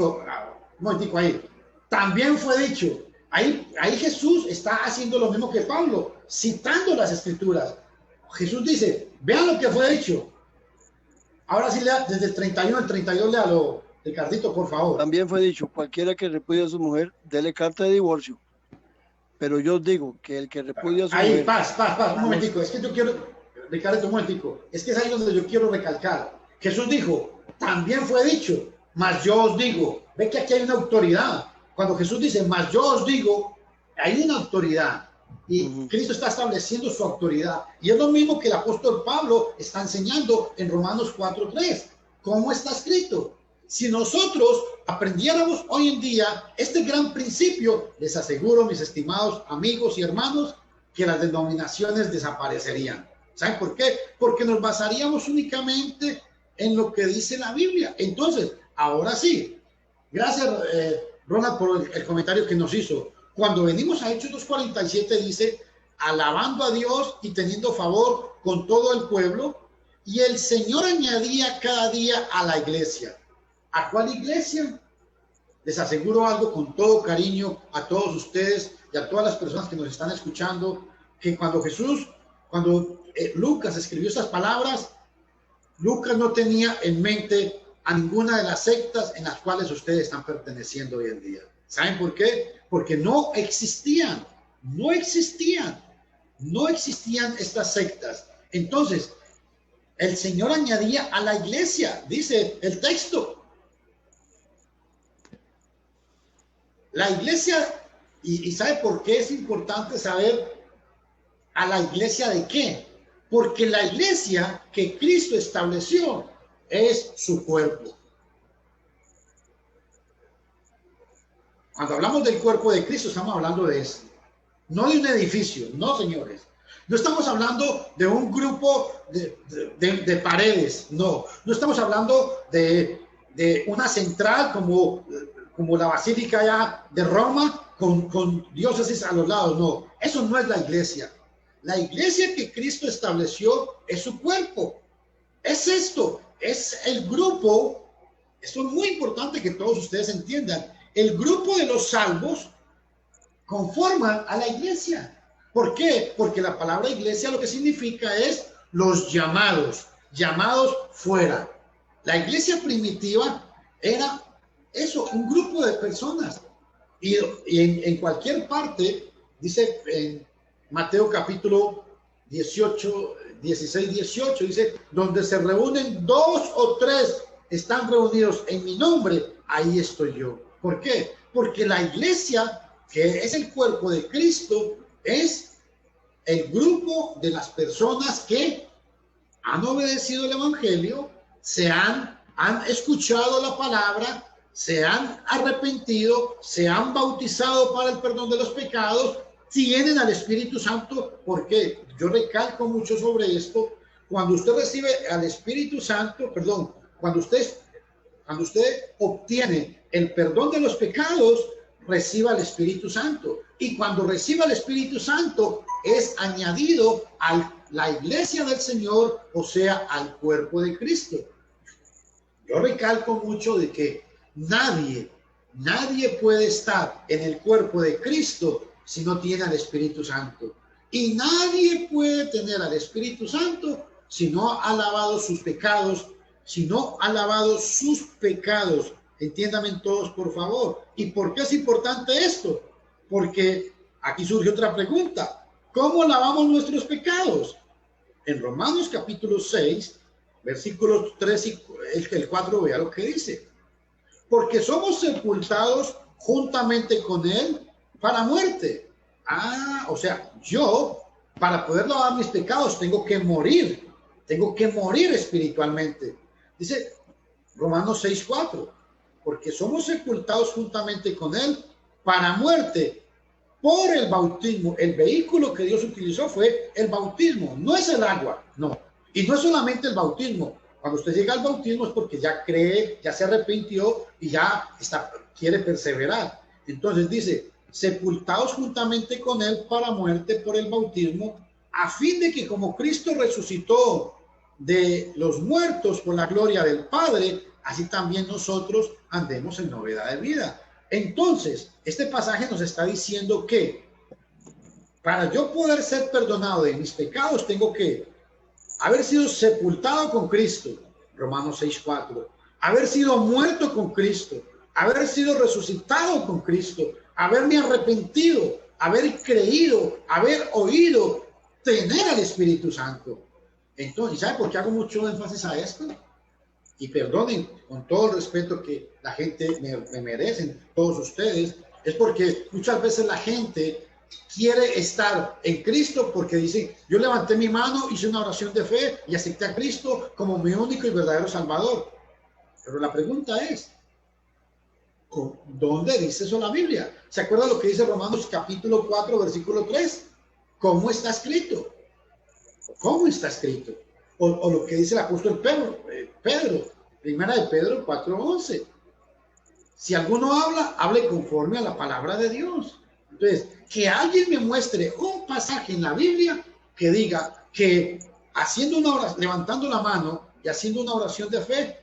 momentico ahí. También fue dicho. Ahí Jesús está haciendo lo mismo que Pablo, citando las escrituras. Jesús dice, vean lo que fue dicho. Ahora sí, lea desde el 31 al 32, léalo, Ricardito, por favor. También fue dicho, cualquiera que repudia a su mujer, dele carta de divorcio. Pero yo os digo que el que repudia a su mujer... Ahí, paz, un momentico. Es que yo quiero, Ricardo, un momentico. Es que es ahí donde yo quiero recalcar. Jesús dijo, también fue dicho. mas yo os digo. Ve que aquí hay una autoridad. Cuando Jesús dice, mas yo os digo, hay una autoridad. Y Cristo está estableciendo su autoridad. Y es lo mismo que el apóstol Pablo está enseñando en Romanos 4:3. ¿Cómo está escrito? Si nosotros aprendiéramos hoy en día este gran principio, les aseguro, mis estimados amigos y hermanos, que las denominaciones desaparecerían. ¿Saben por qué? Porque nos basaríamos únicamente en lo que dice la Biblia. Entonces, ahora sí, gracias Ronald por el comentario que nos hizo. Cuando venimos a Hechos 2:47 dice, alabando a Dios y teniendo favor con todo el pueblo, y el Señor añadía cada día a la iglesia. ¿A cuál iglesia? Les aseguro algo con todo cariño a todos ustedes y a todas las personas que nos están escuchando, que cuando Lucas escribió estas palabras, Lucas no tenía en mente a ninguna de las sectas en las cuales ustedes están perteneciendo hoy en día. ¿Saben por qué? Porque no existían estas sectas. Entonces, el Señor añadía a la iglesia, dice el texto. La iglesia, y ¿sabe por qué es importante saber a la iglesia de qué? Porque la iglesia que Cristo estableció es su cuerpo. Cuando hablamos del cuerpo de Cristo, estamos hablando de eso. No de un edificio, no, señores. No estamos hablando de un grupo de paredes, no. No estamos hablando de una central como la Basílica allá de Roma con diócesis a los lados, no. Eso no es la iglesia. La iglesia que Cristo estableció es su cuerpo. Es esto, es el grupo. Esto es muy importante que todos ustedes entiendan. El grupo de los salvos conforman a la iglesia. ¿Por qué? Porque la palabra iglesia lo que significa es los llamados fuera. La iglesia primitiva era eso, un grupo de personas. Y en cualquier parte, dice en Mateo capítulo 18, 16, 18, dice, donde se reúnen 2 o 3 están reunidos en mi nombre, ahí estoy yo. ¿Por qué? Porque la iglesia, que es el cuerpo de Cristo, es el grupo de las personas que han obedecido el evangelio, han escuchado la palabra, se han arrepentido, se han bautizado para el perdón de los pecados, tienen al Espíritu Santo. Porque yo recalco mucho sobre esto. Cuando usted recibe al Espíritu Santo, cuando usted obtiene el perdón de los pecados, reciba el Espíritu Santo. Y cuando reciba el Espíritu Santo, es añadido a la iglesia del Señor, o sea, al cuerpo de Cristo. Yo recalco mucho de que nadie puede estar en el cuerpo de Cristo si no tiene al Espíritu Santo. Y nadie puede tener al Espíritu Santo si no ha lavado sus pecados, Entiéndame todos, por favor. ¿Y por qué es importante esto? Porque aquí surge otra pregunta. ¿Cómo lavamos nuestros pecados? En Romanos capítulo 6, versículos 3 y el 4, vea lo que dice. Porque somos sepultados juntamente con él para muerte. O sea, yo, para poder lavar mis pecados, tengo que morir espiritualmente. Dice Romanos 6:4, porque somos sepultados juntamente con él para muerte por el bautismo. El vehículo que Dios utilizó fue el bautismo, no es el agua, no. Y no es solamente el bautismo. Cuando usted llega al bautismo es porque ya cree, ya se arrepintió y ya quiere perseverar. Entonces dice, sepultados juntamente con él para muerte por el bautismo, a fin de que como Cristo resucitó de los muertos por la gloria del Padre, así también nosotros andemos en novedad de vida. Entonces, este pasaje nos está diciendo que para yo poder ser perdonado de mis pecados, tengo que haber sido sepultado con Cristo, Romanos 6:4, haber sido muerto con Cristo, haber sido resucitado con Cristo, haberme arrepentido, haber creído, haber oído, tener al Espíritu Santo. Entonces, ¿sabe por qué hago mucho énfasis a esto? y perdonen con todo el respeto que la gente me merecen, todos ustedes, es porque muchas veces la gente quiere estar en Cristo porque dice, yo levanté mi mano, hice una oración de fe y acepté a Cristo como mi único y verdadero Salvador. Pero la pregunta es, ¿dónde dice eso la Biblia? ¿Se acuerdan lo que dice Romanos capítulo 4, versículo 3? ¿Cómo está escrito? ¿Cómo está escrito? O lo que dice el apóstol Pedro, primera de Pedro 4:11. Si alguno habla, hable conforme a la palabra de Dios. Entonces, que alguien me muestre un pasaje en la Biblia que diga que haciendo una oración, levantando la mano y haciendo una oración de fe,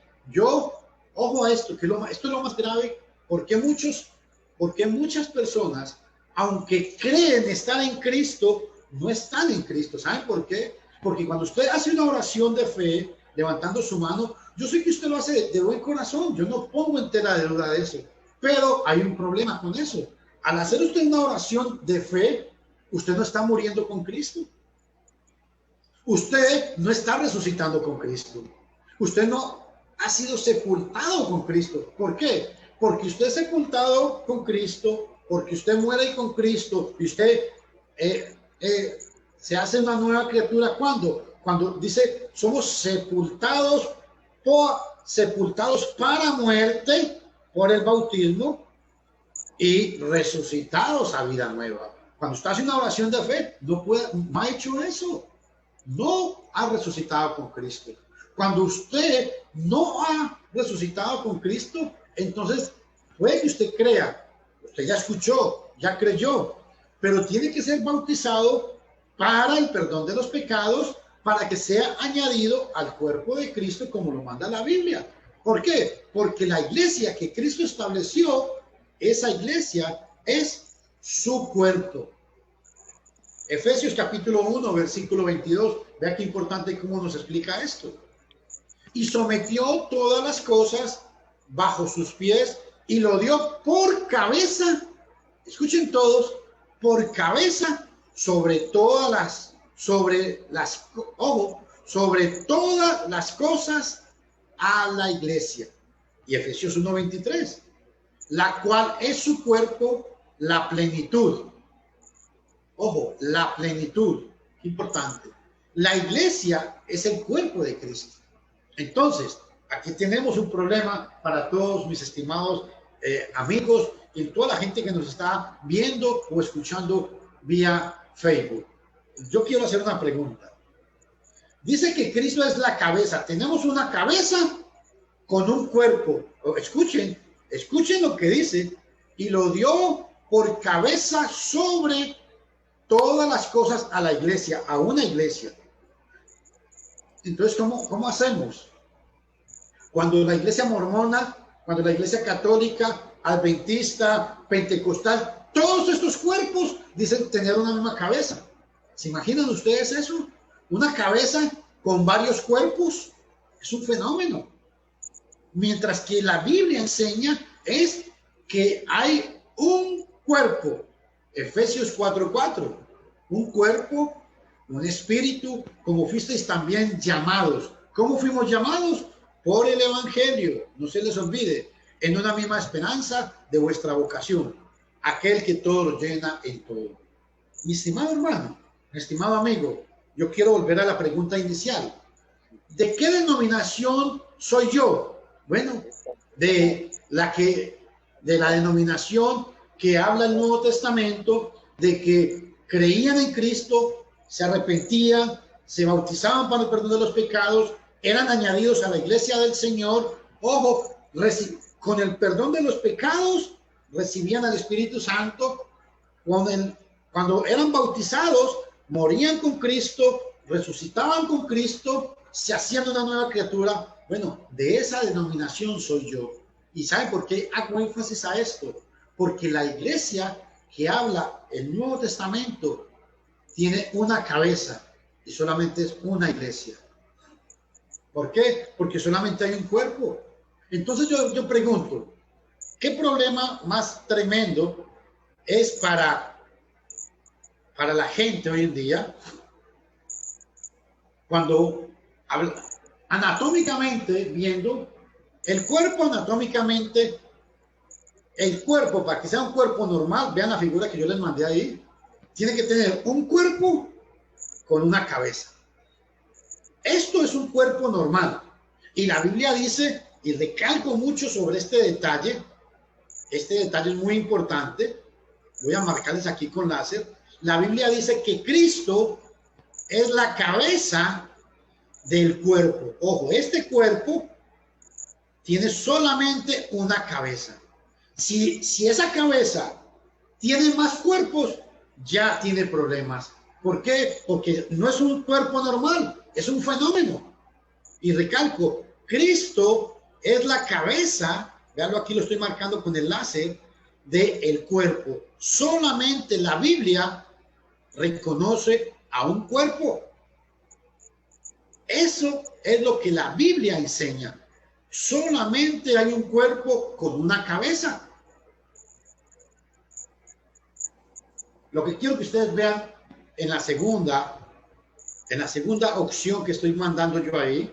ojo a esto, esto es lo más grave, porque muchas personas, aunque creen estar en Cristo, no están en Cristo. ¿Saben por qué? Porque cuando usted hace una oración de fe, levantando su mano, yo sé que usted lo hace de buen corazón, yo no pongo entera de duda de eso, pero hay un problema con eso. Al hacer usted una oración de fe, usted no está muriendo con Cristo. Usted no está resucitando con Cristo. Usted no ha sido sepultado con Cristo. ¿Por qué? Porque usted es sepultado con Cristo, porque usted muere con Cristo y usted se hace una nueva criatura. ¿Cuándo? Cuando dice, somos sepultados para muerte por el bautismo y resucitados a vida nueva. Cuando usted hace una oración de fe, no ha hecho eso. No ha resucitado con Cristo. Cuando usted no ha resucitado con Cristo, entonces puede que usted crea, usted ya escuchó, ya creyó, pero tiene que ser bautizado para el perdón de los pecados, para que sea añadido al cuerpo de Cristo como lo manda la Biblia. ¿Por qué? Porque la iglesia que Cristo estableció, esa iglesia es su cuerpo. Efesios capítulo 1, versículo 22. Vea qué importante cómo nos explica esto. Y sometió todas las cosas bajo sus pies y lo dio por cabeza. Escuchen todos, por cabeza sobre todas las cosas a la iglesia. Y Efesios 1:23, la cual es su cuerpo, la plenitud. Ojo, la plenitud, importante. La iglesia es el cuerpo de Cristo. Entonces, aquí tenemos un problema para todos mis estimados amigos y toda la gente que nos está viendo o escuchando vía Facebook. Yo quiero hacer una pregunta. Dice que Cristo es la cabeza. Tenemos una cabeza con un cuerpo. Escuchen lo que dice. Y lo dio por cabeza sobre todas las cosas a la iglesia, a una iglesia. Entonces, ¿cómo hacemos? Cuando la iglesia mormona, cuando la iglesia católica, adventista, pentecostal, todos estos cuerpos dicen tener una misma cabeza. ¿Se imaginan ustedes eso? Una cabeza con varios cuerpos es un fenómeno. Mientras que la Biblia enseña es que hay un cuerpo. Efesios 4:4, un cuerpo, un espíritu, como fuisteis también llamados. ¿Cómo fuimos llamados? Por el evangelio, no se les olvide, en una misma esperanza de vuestra vocación, aquel que todo lo llena en todo. Mi estimado hermano, mi estimado amigo, yo quiero volver a la pregunta inicial. ¿De qué denominación soy yo? Bueno, de la denominación que habla el Nuevo Testamento, de que creían en Cristo, se arrepentían, se bautizaban para el perdón de los pecados, eran añadidos a la iglesia del Señor. Ojo, con el perdón de los pecados recibían al Espíritu Santo. Cuando eran bautizados, morían con Cristo, resucitaban con Cristo, se hacían una nueva criatura. Bueno, de esa denominación soy yo. ¿Y saben por qué hago énfasis a esto? Porque la iglesia que habla el Nuevo Testamento tiene una cabeza y solamente es una iglesia. ¿Por qué? Porque solamente hay un cuerpo. Entonces yo pregunto, ¿qué problema más tremendo es para la gente hoy en día cuando anatómicamente viendo, el cuerpo anatómicamente, el cuerpo, para que sea un cuerpo normal, vean la figura que yo les mandé ahí, tiene que tener un cuerpo con una cabeza. Esto es un cuerpo normal. Y la Biblia dice, y recalco mucho sobre este detalle es muy importante, voy a marcarles aquí con láser. La Biblia dice que Cristo es la cabeza del cuerpo. Ojo, este cuerpo tiene solamente una cabeza. Si esa cabeza tiene más cuerpos, ya tiene problemas. ¿Por qué? Porque no es un cuerpo normal, es un fenómeno. Y recalco, Cristo es la cabeza, veanlo aquí, lo estoy marcando con el láser, del cuerpo. Solamente la Biblia reconoce a un cuerpo. Eso es lo que la Biblia enseña. Solamente hay un cuerpo con una cabeza. Lo que quiero que ustedes vean en la segunda opción que estoy mandando yo ahí,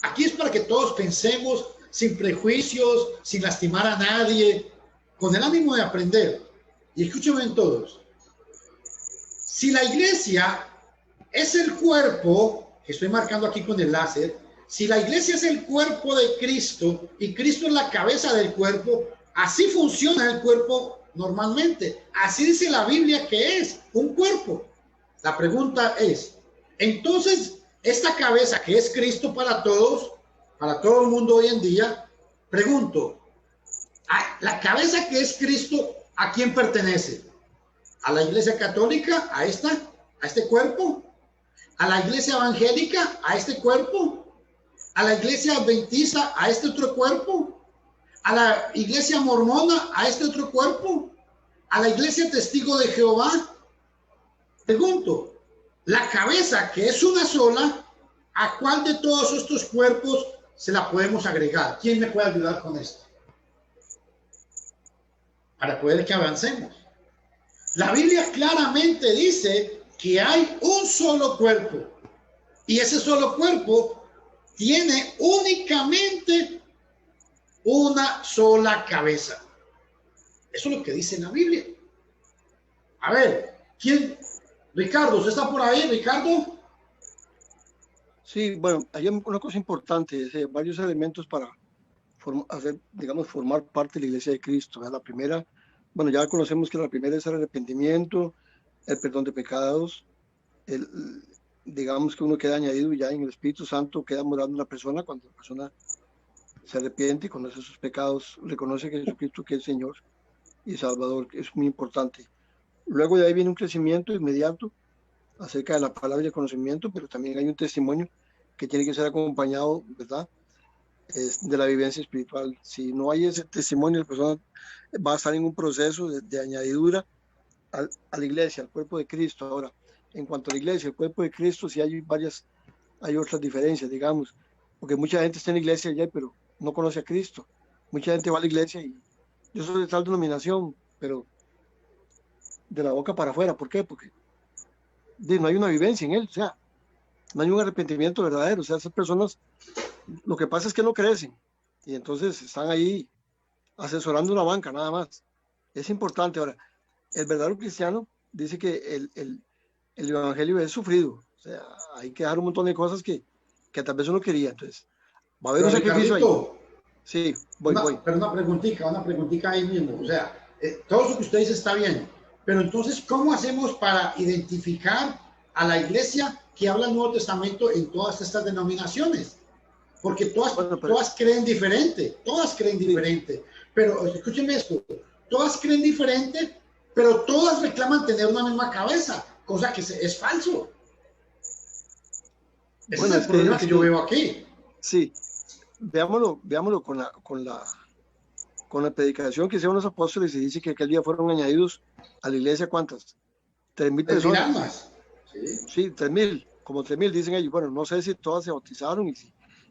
aquí es para que todos pensemos sin prejuicios, sin lastimar a nadie, con el ánimo de aprender. Y escúchenme todos. Si la iglesia es el cuerpo, que estoy marcando aquí con el láser, si la iglesia es el cuerpo de Cristo y Cristo es la cabeza del cuerpo, así funciona el cuerpo normalmente. Así dice la Biblia que es un cuerpo. La pregunta es, entonces, esta cabeza que es Cristo para todo el mundo hoy en día, pregunto, ¿la cabeza que es Cristo a quién pertenece? ¿A la iglesia católica? ¿A este cuerpo? ¿A la iglesia evangélica? ¿A este cuerpo? ¿A la iglesia adventista? ¿A este otro cuerpo? ¿A la iglesia mormona? ¿A este otro cuerpo? ¿A la iglesia testigo de Jehová? Pregunto, la cabeza que es una sola, ¿a cuál de todos estos cuerpos se la podemos agregar? ¿Quién me puede ayudar con esto? Para poder que avancemos. La Biblia claramente dice que hay un solo cuerpo y ese solo cuerpo tiene únicamente una sola cabeza. Eso es lo que dice la Biblia. A ver, ¿quién? Ricardo, ¿usted está por ahí, Ricardo? Sí, bueno, hay una cosa importante, varios elementos para formar parte de la Iglesia de Cristo. La primera, bueno, ya conocemos que la primera es el arrepentimiento, el perdón de pecados, digamos que uno queda añadido ya en el Espíritu Santo, queda morando en la persona cuando la persona se arrepiente y conoce sus pecados, reconoce que Jesucristo que es Señor y Salvador, que es muy importante. Luego de ahí viene un crecimiento inmediato acerca de la palabra y el conocimiento, pero también hay un testimonio que tiene que ser acompañado, ¿verdad?, de la vivencia espiritual. Si no hay ese testimonio, la persona va a estar en un proceso de añadidura a la iglesia, al cuerpo de Cristo. Ahora, en cuanto a la iglesia, el cuerpo de Cristo, sí hay otras diferencias, digamos, porque mucha gente está en la iglesia ya, pero no conoce a Cristo. Mucha gente va a la iglesia y yo soy de tal denominación, pero de la boca para afuera. ¿Por qué? Porque no hay una vivencia en él, o sea, no hay un arrepentimiento verdadero. O sea, esas personas, lo que pasa es que no crecen y entonces están ahí asesorando una banca nada más. Es importante. Ahora, el verdadero cristiano dice que el evangelio es sufrido. O sea, hay que dejar un montón de cosas que tal vez uno quería. Entonces, va a haber un sacrificio ahí. Sí, voy. Pero una preguntita ahí mismo. O sea, todo eso que usted dice está bien. Pero entonces, ¿cómo hacemos para identificar a la iglesia que habla el Nuevo Testamento en todas estas denominaciones? Porque todas creen diferente, Pero escúchenme esto, todas creen diferente, pero todas reclaman tener una misma cabeza, cosa que es falso. Ese es el problema que yo veo aquí. Sí, veámoslo con la predicación que hicieron los apóstoles, y dice que aquel día fueron añadidos a la iglesia, ¿cuántas? 3,000 personas. Sí, 3,000, como 3,000 dicen ellos. Bueno, no sé si todas se bautizaron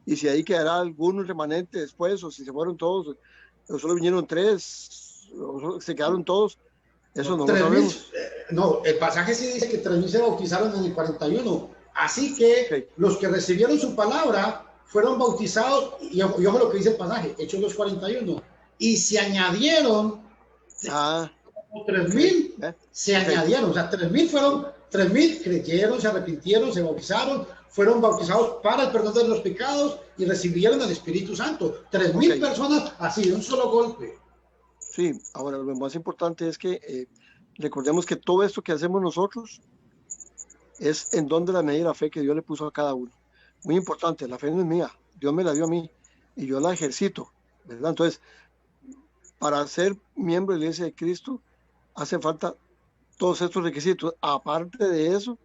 y si ahí quedará algún remanente después, o si se fueron todos, o solo vinieron 3, o se quedaron todos. Eso no lo sabemos. No, el pasaje sí dice que 3,000 se bautizaron en el 41, Así que Ok. los que recibieron su palabra fueron bautizados, y ojo lo que dice el pasaje, Hechos 2:41, y se añadieron Ah, 3,000, ok. se Ok. añadieron, o sea, 3,000 creyeron, se arrepintieron, se bautizaron, fueron bautizados para el perdón de los pecados y recibieron el Espíritu Santo. 3,000 Ok. personas así, de un solo golpe. Sí, ahora lo más importante es que recordemos que todo esto que hacemos nosotros es en donde la medida de la fe que Dios le puso a cada uno. Muy importante, la fe no es mía, Dios me la dio a mí y yo la ejercito, ¿verdad? Entonces, para ser miembro de la Iglesia de Cristo, hace falta todos estos requisitos. Aparte de eso,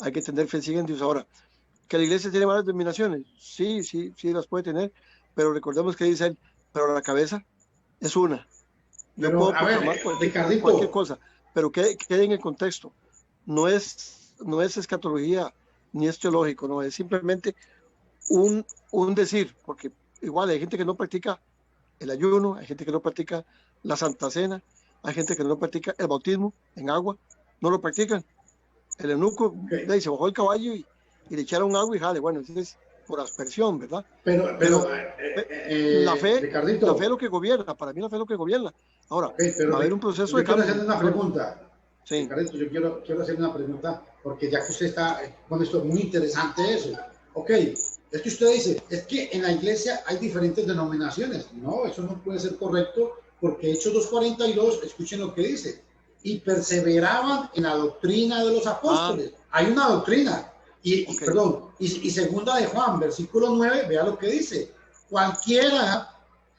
hay que tener fe en Dios. Ahora, ¿que la Iglesia tiene varias denominaciones? Sí, sí, sí las puede tener, pero recordemos que dice él, pero la cabeza es una. Yo Pero, puedo a ver, proclamar cualquier Ricardito, cosa, pero quede en el contexto. No es escatología ni es teológico, no, es simplemente un decir, porque igual hay gente que no practica el ayuno, hay gente que no practica la Santa Cena, hay gente que no practica el bautismo en agua, no lo practican. El eunuco okay. se bajó el caballo y le echaron agua y jale, bueno, entonces por aspersión, ¿verdad? pero La fe Ricardito, es lo que gobierna, para mí la fe es lo que gobierna. Ahora, okay, pero va a haber un proceso de yo quiero cambio. hacerle una pregunta. Sí. Ricardito, yo quiero hacerle una pregunta, porque ya que usted está con esto, es muy interesante eso. Ok, es que usted dice, es que en la iglesia hay diferentes denominaciones. No, eso no puede ser correcto, porque Hechos 2:42, escuchen lo que dice, y perseveraban en la doctrina de los apóstoles. Hay una doctrina. Y segunda de Juan, versículo 9, vea lo que dice. Cualquiera,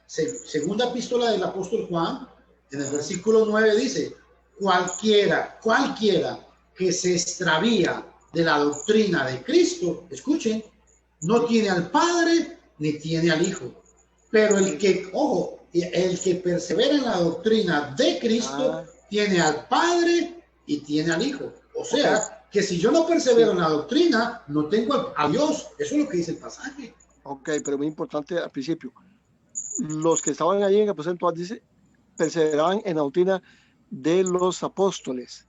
segunda epístola del apóstol Juan, en el versículo 9 dice, cualquiera que se extravía de la doctrina de Cristo, escuchen, no tiene al Padre ni tiene al Hijo. Pero el que persevera en la doctrina de Cristo tiene al Padre y tiene al Hijo. O sea, que si yo no persevero en la doctrina, no tengo a Dios. Eso es lo que dice el pasaje. Ok, pero muy importante al principio. Los que estaban ahí en el aposento dice, perseveraban en la doctrina de los apóstoles.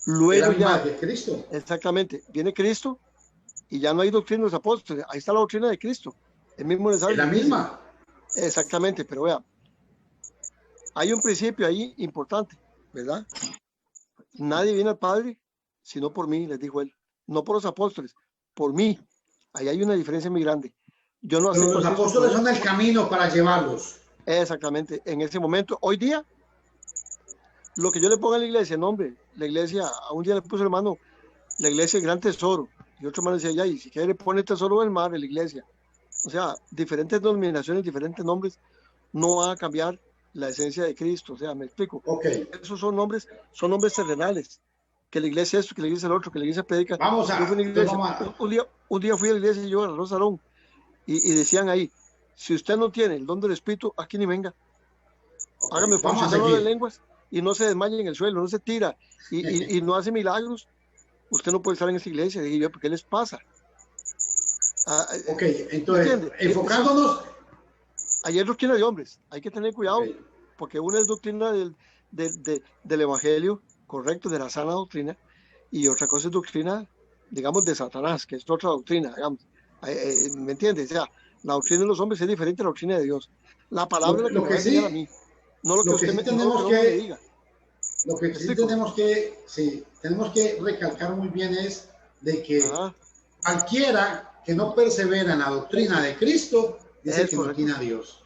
Luego ya, de Cristo. Exactamente, viene Cristo y ya no hay doctrina de los apóstoles. Ahí está la doctrina de Cristo. El mismo mensaje. Es la misma. Exactamente, pero vea, hay un principio ahí importante, ¿verdad? Nadie viene al Padre sino por mí, les dijo él. No por los apóstoles, por mí. Ahí hay una diferencia muy grande. Yo no Pero los apóstoles son el camino para llevarlos. Exactamente. En ese momento, hoy día, lo que yo le pongo a la iglesia, nombre, la iglesia, a un día le puso el hermano, la iglesia es gran tesoro. Y otro hermano decía, ya, y si quiere poner tesoro del mar en la iglesia. O sea, diferentes denominaciones, diferentes nombres, no van a cambiar la esencia de Cristo. O sea, me explico. Okay. Esos son nombres terrenales. Que la iglesia es esto, que la iglesia es el otro, que la iglesia predica. Vamos a... Un día fui a la iglesia y yo a los salón y decían ahí, si usted no tiene el don del Espíritu, aquí ni venga. Okay, hágame funcionar de lenguas y no se desmaye en el suelo, no se tira y no hace milagros. Usted no puede estar en esa iglesia. Dije yo, ¿qué les pasa? Ok, entonces, enfocándonos... Ahí es doctrina de hombres, hay que tener cuidado, porque una es doctrina del Evangelio, correcto, de la sana doctrina, y otra cosa es doctrina, digamos, de Satanás, que es otra doctrina, digamos. ¿Me entiendes? O sea, la doctrina de los hombres es diferente a la doctrina de Dios. La palabra es lo que me va a enseñar a mí, no lo que usted me diga. Lo que sí tenemos que recalcar muy bien es de que cualquiera que no persevera en la doctrina de Cristo dice que no tiene a Dios.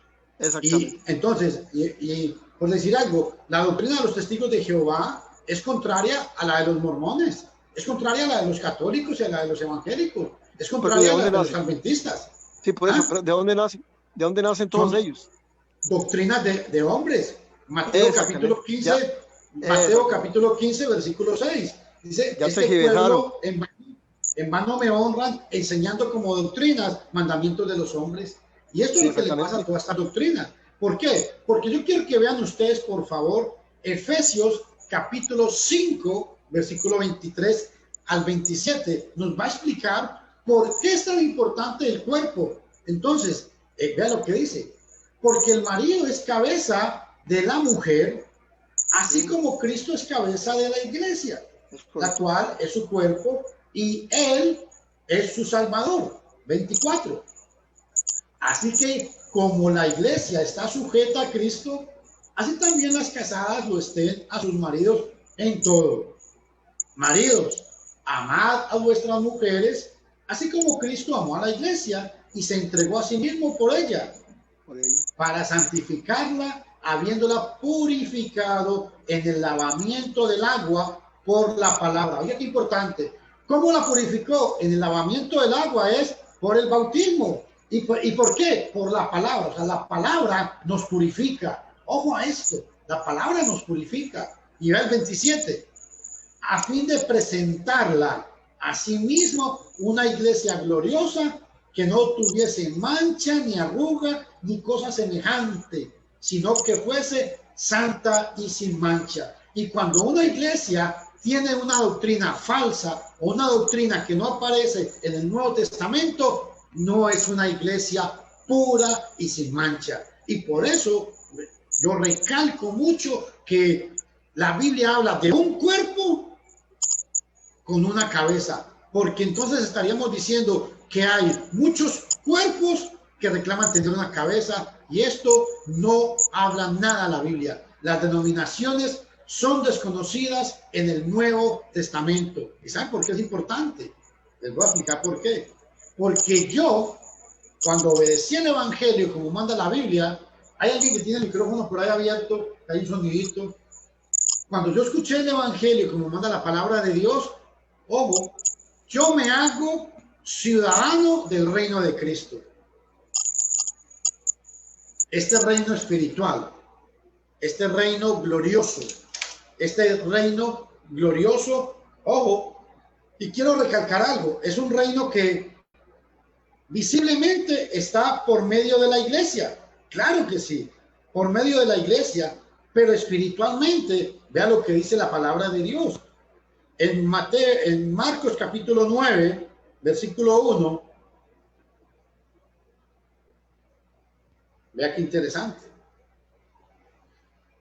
Y entonces, por decir algo, la doctrina de los testigos de Jehová es contraria a la de los mormones, es contraria a la de los católicos y a la de los evangélicos, es contraria a la de los adventistas. Sí, por eso, pero ¿de dónde nacen? ¿De dónde nacen todos ellos? Doctrinas de hombres. Mateo capítulo 15, Mateo capítulo 15, versículo 6. Dice, este pueblo en vano me honran, enseñando como doctrinas mandamientos de los hombres. Y esto es lo que le pasa a toda esta doctrina. ¿Por qué? Porque yo quiero que vean ustedes, por favor, Efesios capítulo 5, versículo 23 al 27. Nos va a explicar por qué es tan importante el cuerpo. Entonces, vea lo que dice. Porque el marido es cabeza de la mujer, así como Cristo es cabeza de la iglesia, la cual es su cuerpo, y él es su Salvador. 24. Así que como la iglesia está sujeta a Cristo, así también las casadas lo estén a sus maridos en todo. Maridos, amad a vuestras mujeres, así como Cristo amó a la iglesia y se entregó a sí mismo por ella, para santificarla, habiéndola purificado en el lavamiento del agua por la palabra. Oye, qué importante. ¿Cómo la purificó? En el lavamiento del agua es por el bautismo. ¿Y por qué? Por la palabra. O sea, la palabra nos purifica. Ojo a esto. La palabra nos purifica. Y ve el 27. A fin de presentarla a sí mismo una iglesia gloriosa que no tuviese mancha, ni arruga, ni cosa semejante, sino que fuese santa y sin mancha. Y cuando una iglesia tiene una doctrina falsa o una doctrina que no aparece en el Nuevo Testamento, no es una iglesia pura y sin mancha. Y por eso yo recalco mucho que la Biblia habla de un cuerpo con una cabeza, porque entonces estaríamos diciendo que hay muchos cuerpos que reclaman tener una cabeza, y esto no habla nada la Biblia. Las denominaciones son desconocidas en el Nuevo Testamento. ¿Y saben por qué es importante? Les voy a explicar por qué. Porque yo, cuando obedecí el Evangelio como manda la Biblia, hay alguien que tiene el micrófono por ahí abierto, hay un sonidito. Cuando yo escuché el Evangelio como manda la palabra de Dios, ojo, yo me hago ciudadano del reino de Cristo. Este reino espiritual, este reino glorioso, ojo, y quiero recalcar algo, es un reino que visiblemente está por medio de la iglesia, claro que sí, por medio de la iglesia, pero espiritualmente, vea lo que dice la palabra de Dios. En Marcos capítulo 9, versículo 1, vea qué interesante.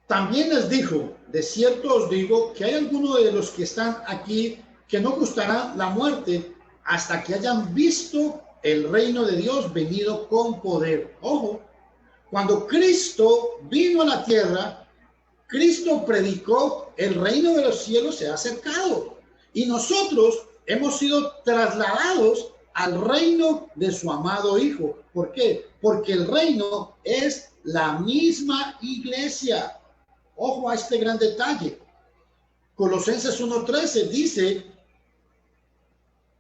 También les dijo, de cierto os digo que hay algunos de los que están aquí que no gustarán la muerte hasta que hayan visto el reino de Dios venido con poder. Ojo, cuando Cristo vino a la tierra, Cristo predicó, el reino de los cielos se ha acercado. Y nosotros hemos sido trasladados al reino de su amado Hijo. ¿Por qué? Porque el reino es la misma iglesia. Ojo a este gran detalle. Colosenses 1:13 dice,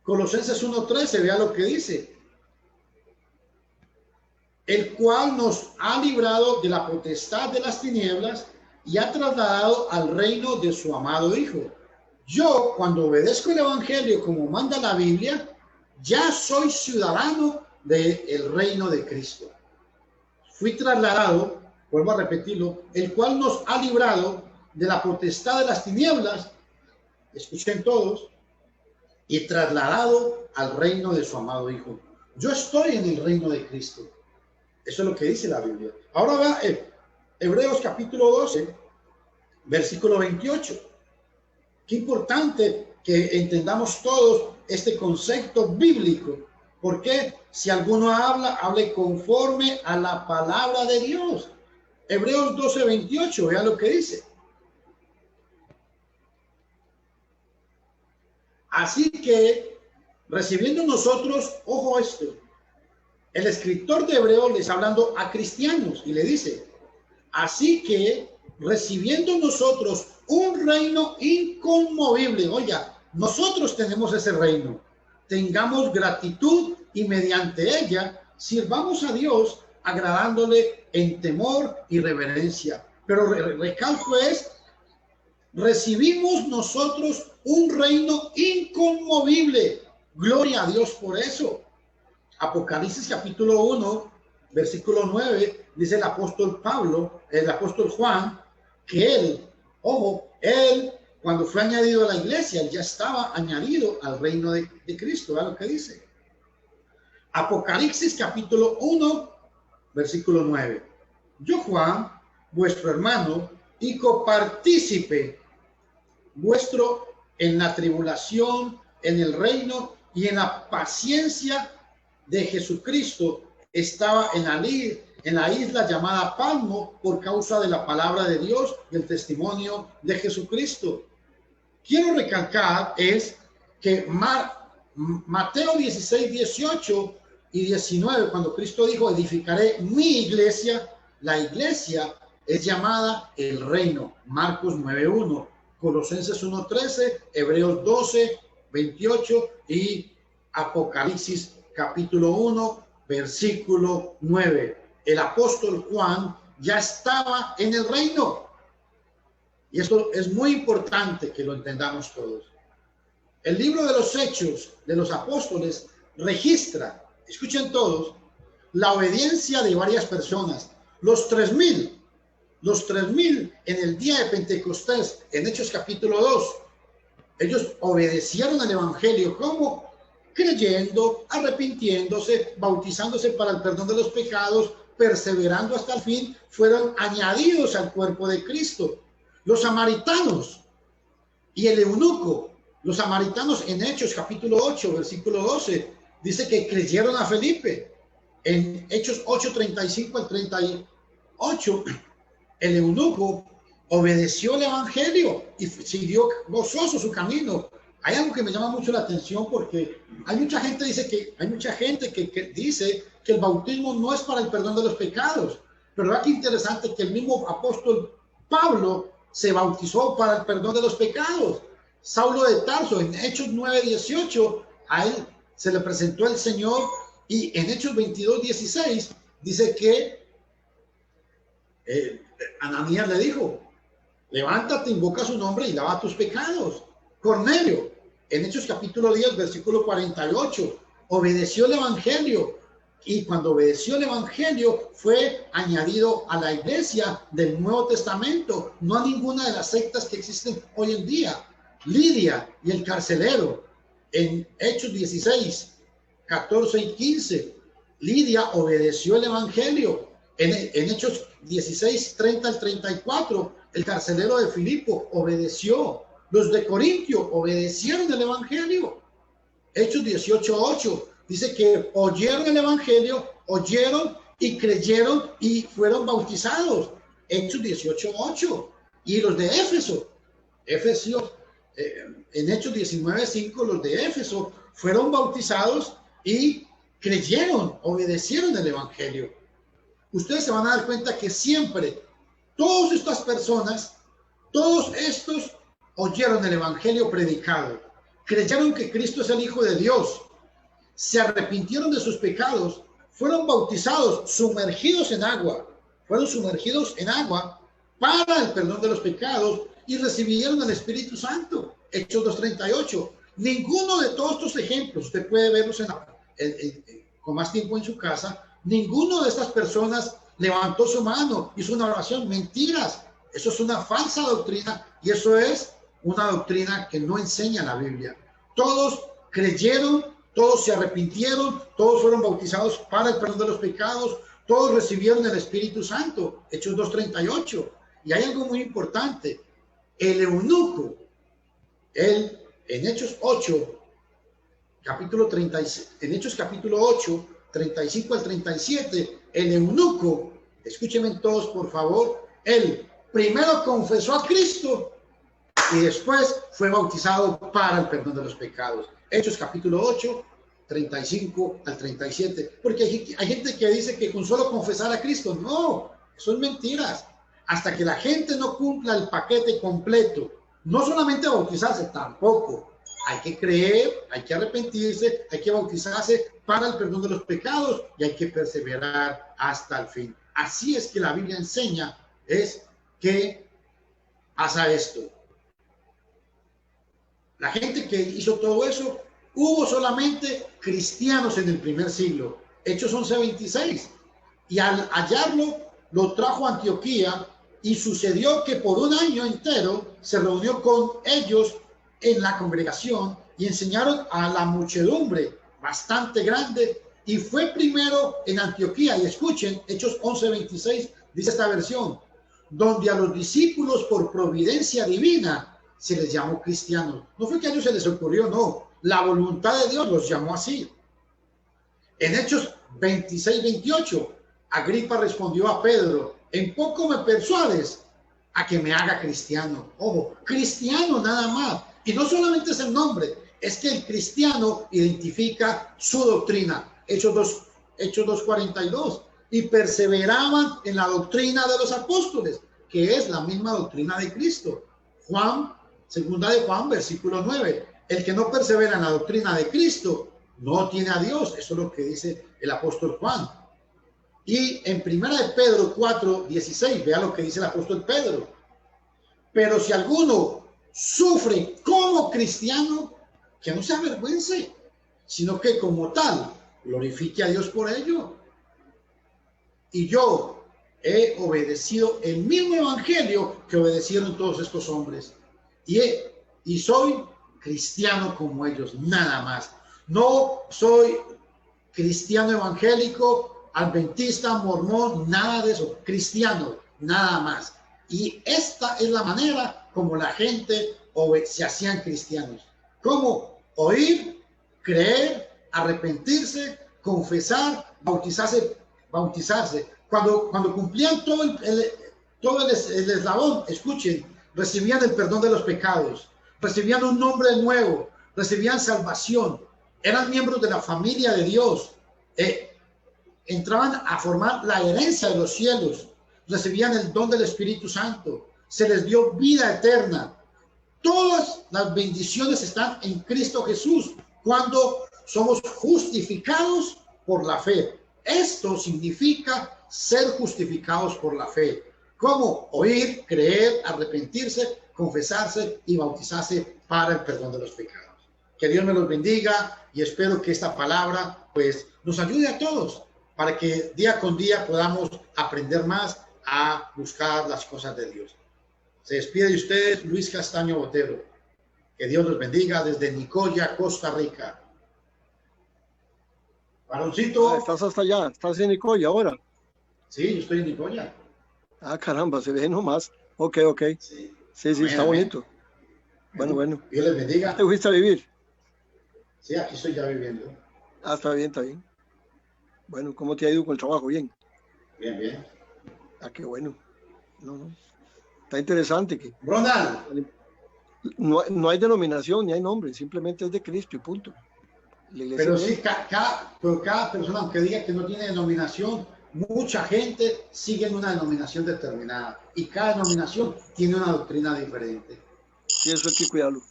Colosenses 1:13, vea lo que dice. El cual nos ha librado de la potestad de las tinieblas y ha trasladado al reino de su amado Hijo. Yo, cuando obedezco el Evangelio como manda la Biblia, ya soy ciudadano del reino de Cristo. Fui trasladado, vuelvo a repetirlo, el cual nos ha librado de la potestad de las tinieblas, escuchen todos, y trasladado al reino de su amado Hijo. Yo estoy en el reino de Cristo. Eso es lo que dice la Biblia. Ahora vea Hebreos capítulo 12, versículo 28. Qué importante que entendamos todos este concepto bíblico. Porque si alguno habla, hable conforme a la palabra de Dios. Hebreos 12, 28, vea lo que dice. Así que, recibiendo nosotros, ojo a esto, el escritor de Hebreos les está hablando a cristianos y le dice, así que, recibiendo nosotros un reino inconmovible, oiga, nosotros tenemos ese reino, tengamos gratitud y mediante ella sirvamos a Dios agradándole en temor y reverencia. Pero recalco es, recibimos nosotros un reino inconmovible. Gloria a Dios por eso. Apocalipsis capítulo 1, versículo 9, dice el apóstol Juan, que él, ojo, él, cuando fue añadido a la iglesia, él ya estaba añadido al reino de Cristo. ¿Verdad lo que dice? Apocalipsis capítulo 1, versículo 9. Yo, Juan, vuestro hermano y copartícipe vuestro en la tribulación, en el reino y en la paciencia de Jesucristo estaba en la isla llamada Palmo por causa de la palabra de Dios y el testimonio de Jesucristo. Quiero recalcar es que Mateo 16, 18 y 19, cuando Cristo dijo, edificaré mi iglesia, la iglesia es llamada el reino. Marcos 9:1, Colosenses 1:13, Hebreos 12:28 y Apocalipsis capítulo 1, versículo 9. El apóstol Juan ya estaba en el reino. Y esto es muy importante que lo entendamos todos. El libro de los Hechos de los Apóstoles registra, escuchen todos, la obediencia de varias personas. Los 3,000 en el día de Pentecostés, en Hechos capítulo 2, ellos obedecieron al evangelio. ¿Cómo? Creyendo, arrepintiéndose, bautizándose para el perdón de los pecados, perseverando hasta el fin, fueron añadidos al cuerpo de Cristo. Los samaritanos y el eunuco, los samaritanos en Hechos capítulo 8, versículo 12, dice que creyeron a Felipe. En Hechos 8:35 al 38, el eunuco obedeció el evangelio y siguió gozoso su camino. Hay algo que me llama mucho la atención, porque hay mucha gente que dice que el bautismo no es para el perdón de los pecados. Pero ¿verdad qué interesante que el mismo apóstol Pablo se bautizó para el perdón de los pecados? Saulo de Tarso, en Hechos 9:18, a él se le presentó el Señor, y en Hechos 22:16 dice que Ananías le dijo, levántate, invoca su nombre y lava tus pecados. Cornelio, en Hechos capítulo 10, versículo 48, obedeció el evangelio, y cuando obedeció el evangelio fue añadido a la iglesia del Nuevo Testamento, no a ninguna de las sectas que existen hoy en día. Lidia y el carcelero, en Hechos 16, 14 y 15, Lidia obedeció el evangelio. En Hechos 16, 30 al 34, el carcelero de Filipo obedeció. Los de Corintio obedecieron el evangelio. Hechos 18:8 dice que oyeron el evangelio, oyeron y creyeron y fueron bautizados. Hechos 18:8. Y los de Éfeso, en Hechos 19:5, los de Éfeso fueron bautizados y creyeron, obedecieron el evangelio. Ustedes se van a dar cuenta que siempre todas estas personas, todos estos oyeron el evangelio predicado, creyeron que Cristo es el Hijo de Dios, se arrepintieron de sus pecados, fueron bautizados, sumergidos en agua para el perdón de los pecados, y recibieron el Espíritu Santo. Hechos 2:38. Ninguno de todos estos ejemplos, usted puede verlos con más tiempo en su casa, ninguno de estas personas levantó su mano, hizo una oración. Mentiras. Eso es una falsa doctrina, y eso es una doctrina que no enseña la Biblia. Todos creyeron, todos se arrepintieron, todos fueron bautizados para el perdón de los pecados, todos recibieron el Espíritu Santo. Hechos 2:38. Y hay algo muy importante. El eunuco, en Hechos 8, capítulo 36, en Hechos capítulo 8, 35 al 37, el eunuco, escúchenme todos por favor, él primero confesó a Cristo y después fue bautizado para el perdón de los pecados. Hechos capítulo 8, 35 al 37. Porque hay gente que dice que con solo confesar a Cristo, no, eso es mentiras. Hasta que la gente no cumpla el paquete completo, no solamente bautizarse, tampoco. Hay que creer, hay que arrepentirse, hay que bautizarse para el perdón de los pecados, y hay que perseverar hasta el fin. Así es que la Biblia enseña, es que pasa esto. La gente que hizo todo eso, hubo solamente cristianos en el primer siglo. Hechos 11:26. Y al hallarlo, lo trajo a Antioquía, y sucedió que por un año entero se reunió con ellos en la congregación y enseñaron a la muchedumbre bastante grande. Y fue primero en Antioquía, y escuchen, Hechos 11:26, dice esta versión, donde a los discípulos por providencia divina se les llamó cristianos. No fue que a ellos se les ocurrió, no. la voluntad de Dios los llamó así. En Hechos 26-28, Agripa respondió a Pedro, en poco me persuades a que me haga cristiano. Ojo, cristiano nada más. Y no solamente es el nombre, es que el cristiano identifica su doctrina. Hechos 2:42. Y perseveraban en la doctrina de los apóstoles, que es la misma doctrina de Cristo. Segunda de Juan, versículo 9. El que no persevera en la doctrina de Cristo no tiene a Dios. Eso es lo que dice el apóstol Juan. Y en primera de Pedro 4:16, vea lo que dice el apóstol Pedro. Pero si alguno sufre como cristiano, que no se avergüence, sino que como tal glorifique a Dios por ello. Y yo he obedecido el mismo evangelio que obedecieron todos estos hombres. Y soy cristiano como ellos, nada más. No soy cristiano evangélico, adventista, mormón, nada de eso. Cristiano, nada más. Y esta es la manera como la gente se hacían cristianos. ¿Cómo? Oír, creer, arrepentirse, confesar, bautizarse. Cuando cumplían todo el eslabón, escuchen, recibían el perdón de los pecados, recibían un nombre nuevo, recibían salvación, eran miembros de la familia de Dios, entraban a formar la herencia de los cielos, recibían el don del Espíritu Santo, se les dio vida eterna. Todas las bendiciones están en Cristo Jesús cuando somos justificados por la fe. Esto significa ser justificados por la fe. ¿Cómo? Oír, creer, arrepentirse, confesarse y bautizarse para el perdón de los pecados. Que Dios me los bendiga y espero que esta palabra pues nos ayude a todos para que día con día podamos aprender más a buscar las cosas de Dios. Se despide de ustedes Luis Castaño Botero. Que Dios los bendiga desde Nicoya, Costa Rica. Varoncito. Estás hasta allá, estás en Nicoya ahora. Sí, yo estoy en Nicoya. Ah, caramba, se ve nomás. Ok. Sí, está bonito. Bueno. Dios les bendiga. ¿Te fuiste a vivir? Sí, aquí estoy ya viviendo. Ah, está bien. Bueno, ¿cómo te ha ido con el trabajo? Bien. Bien. Ah, qué bueno. No. Está interesante que Ronald. No hay denominación ni hay nombre, simplemente es de Cristo y punto. Pero sí, cada persona, aunque diga que no tiene denominación, mucha gente sigue en una denominación determinada y cada denominación tiene una doctrina diferente. Sí, eso hay que cuidarlo.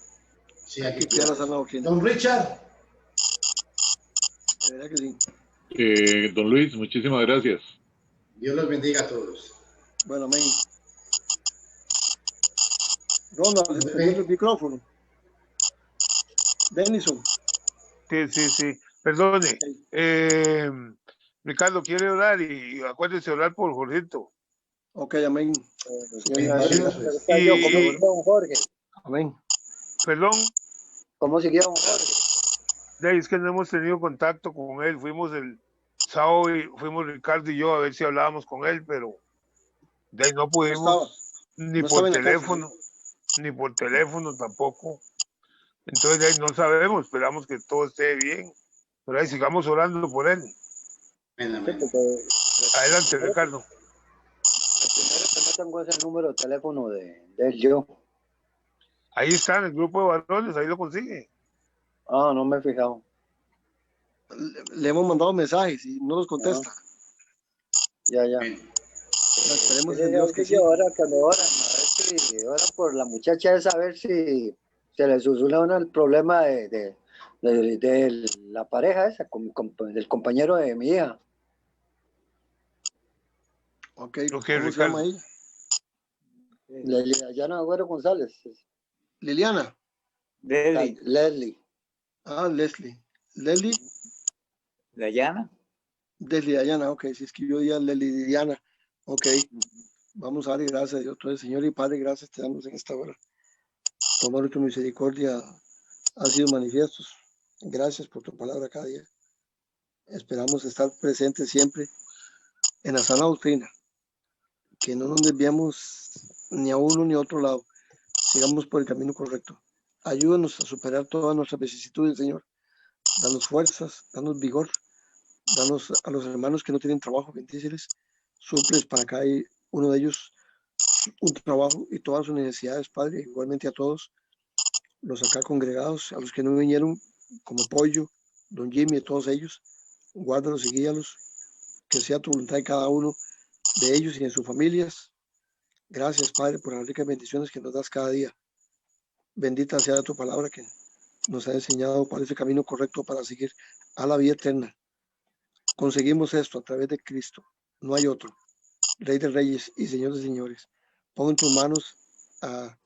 Sí, hay que cuidar la sana doctrina. Don Richard. De verdad que sí. Don Luis, muchísimas gracias. Dios los bendiga a todos. Bueno, amén. Ronald, el micrófono. Denison. Sí. Perdone. Ricardo quiere orar y acuérdese orar por Jorgito. Ok, amén. Don Jorge. Amén. Perdón. ¿Cómo siguió don Jorge? Es que no hemos tenido contacto con él. Fuimos el sábado y fuimos Ricardo y yo a ver si hablábamos con él, pero de ahí no pudimos ni por teléfono, ni por teléfono tampoco. Entonces de ahí no sabemos, esperamos que todo esté bien, pero ahí sigamos orando por él. Amén. Adelante, Ricardo. Primero que no tengo ese número de teléfono de él yo. Ahí está en el grupo de varones, ahí lo consigue. Ah, no me he fijado. Le hemos mandado mensajes y no los contesta. Ya. Esperemos en Dios que sí. Ahora que me oran, a ver si oran por la muchacha esa, a ver si se le soluciona el problema de la pareja esa, del compañero de mi hija. Ok, ¿cómo se llama ella? Liliana Agüero González. Liliana. Leslie. Ah, Leslie. Leslie. Dayana. Leslie Dayana, ok, si escribió ya Leslie Dayana. Ok, vamos a darle gracias a Dios. Entonces, Señor y Padre, gracias te damos en esta hora. Tu amor y tu misericordia han sido manifiestos. Gracias por tu palabra cada día. Esperamos estar presentes siempre en la sana doctrina. Que no nos desviamos ni a uno ni a otro lado. Sigamos por el camino correcto. Ayúdanos a superar todas nuestras vicisitudes, Señor. Danos fuerzas, danos vigor, danos a los hermanos que no tienen trabajo, bendíceles, suples para cada uno de ellos un trabajo y todas sus necesidades, Padre, igualmente a todos los acá congregados, a los que no vinieron, como Pollo, Don Jimmy, a todos ellos, guárdalos y guíalos, que sea tu voluntad de cada uno de ellos y en sus familias. Gracias, Padre, por las ricas bendiciones que nos das cada día. Bendita sea tu palabra que nos ha enseñado para ese camino correcto para seguir a la vida eterna. Conseguimos esto a través de Cristo, no hay otro, Rey de Reyes y Señor de Señores. Pon en tus manos a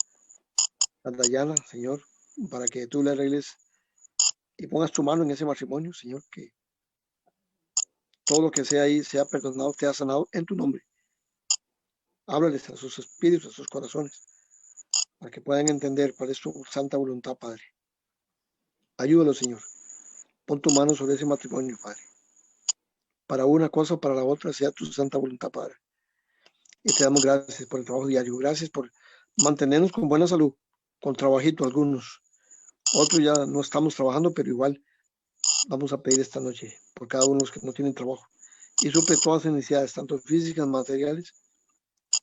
Dayana, Señor, para que tú le arregles y pongas tu mano en ese matrimonio, Señor, que todo lo que sea ahí sea perdonado, te ha sanado en tu nombre. Háblales a sus espíritus, a sus corazones, para que puedan entender cuál es tu santa voluntad, Padre. Ayúdalos, Señor. Pon tu mano sobre ese matrimonio, Padre. Para una cosa o para la otra sea tu santa voluntad, Padre. Y te damos gracias por el trabajo diario. Gracias por mantenernos con buena salud, con trabajito algunos. Otros ya no estamos trabajando, pero igual vamos a pedir esta noche por cada uno de los que no tienen trabajo. Y suple todas las necesidades, tanto físicas, materiales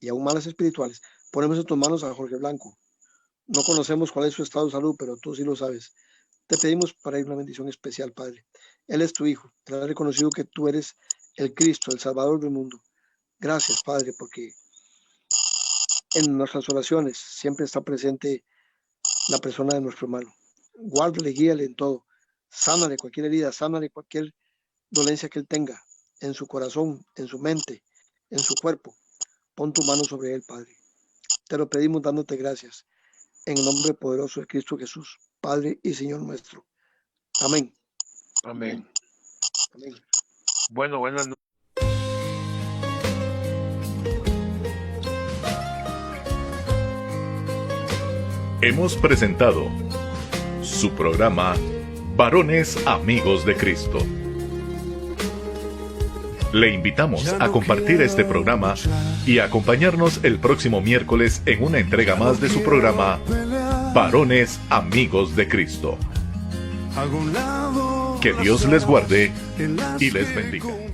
y aún malas espirituales. Ponemos en tus manos a Jorge Blanco. No conocemos cuál es su estado de salud, pero tú sí lo sabes. Te pedimos para ir una bendición especial, Padre. Él es tu Hijo. Él ha reconocido que tú eres el Cristo, el Salvador del mundo. Gracias, Padre, porque en nuestras oraciones siempre está presente la persona de nuestro hermano. Guárdale, guíale en todo. Sánale cualquier herida, sánale cualquier dolencia que él tenga en su corazón, en su mente, en su cuerpo. Pon tu mano sobre él, Padre. Te lo pedimos dándote gracias. En el nombre poderoso de Cristo Jesús, Padre y Señor nuestro. Amén. Amén. Amén. Bueno, buenas noches. Hemos presentado su programa Varones Amigos de Cristo. Le invitamos a compartir este programa y a acompañarnos el próximo miércoles en una entrega más de su programa Varones Amigos de Cristo. Que Dios les guarde y les bendiga.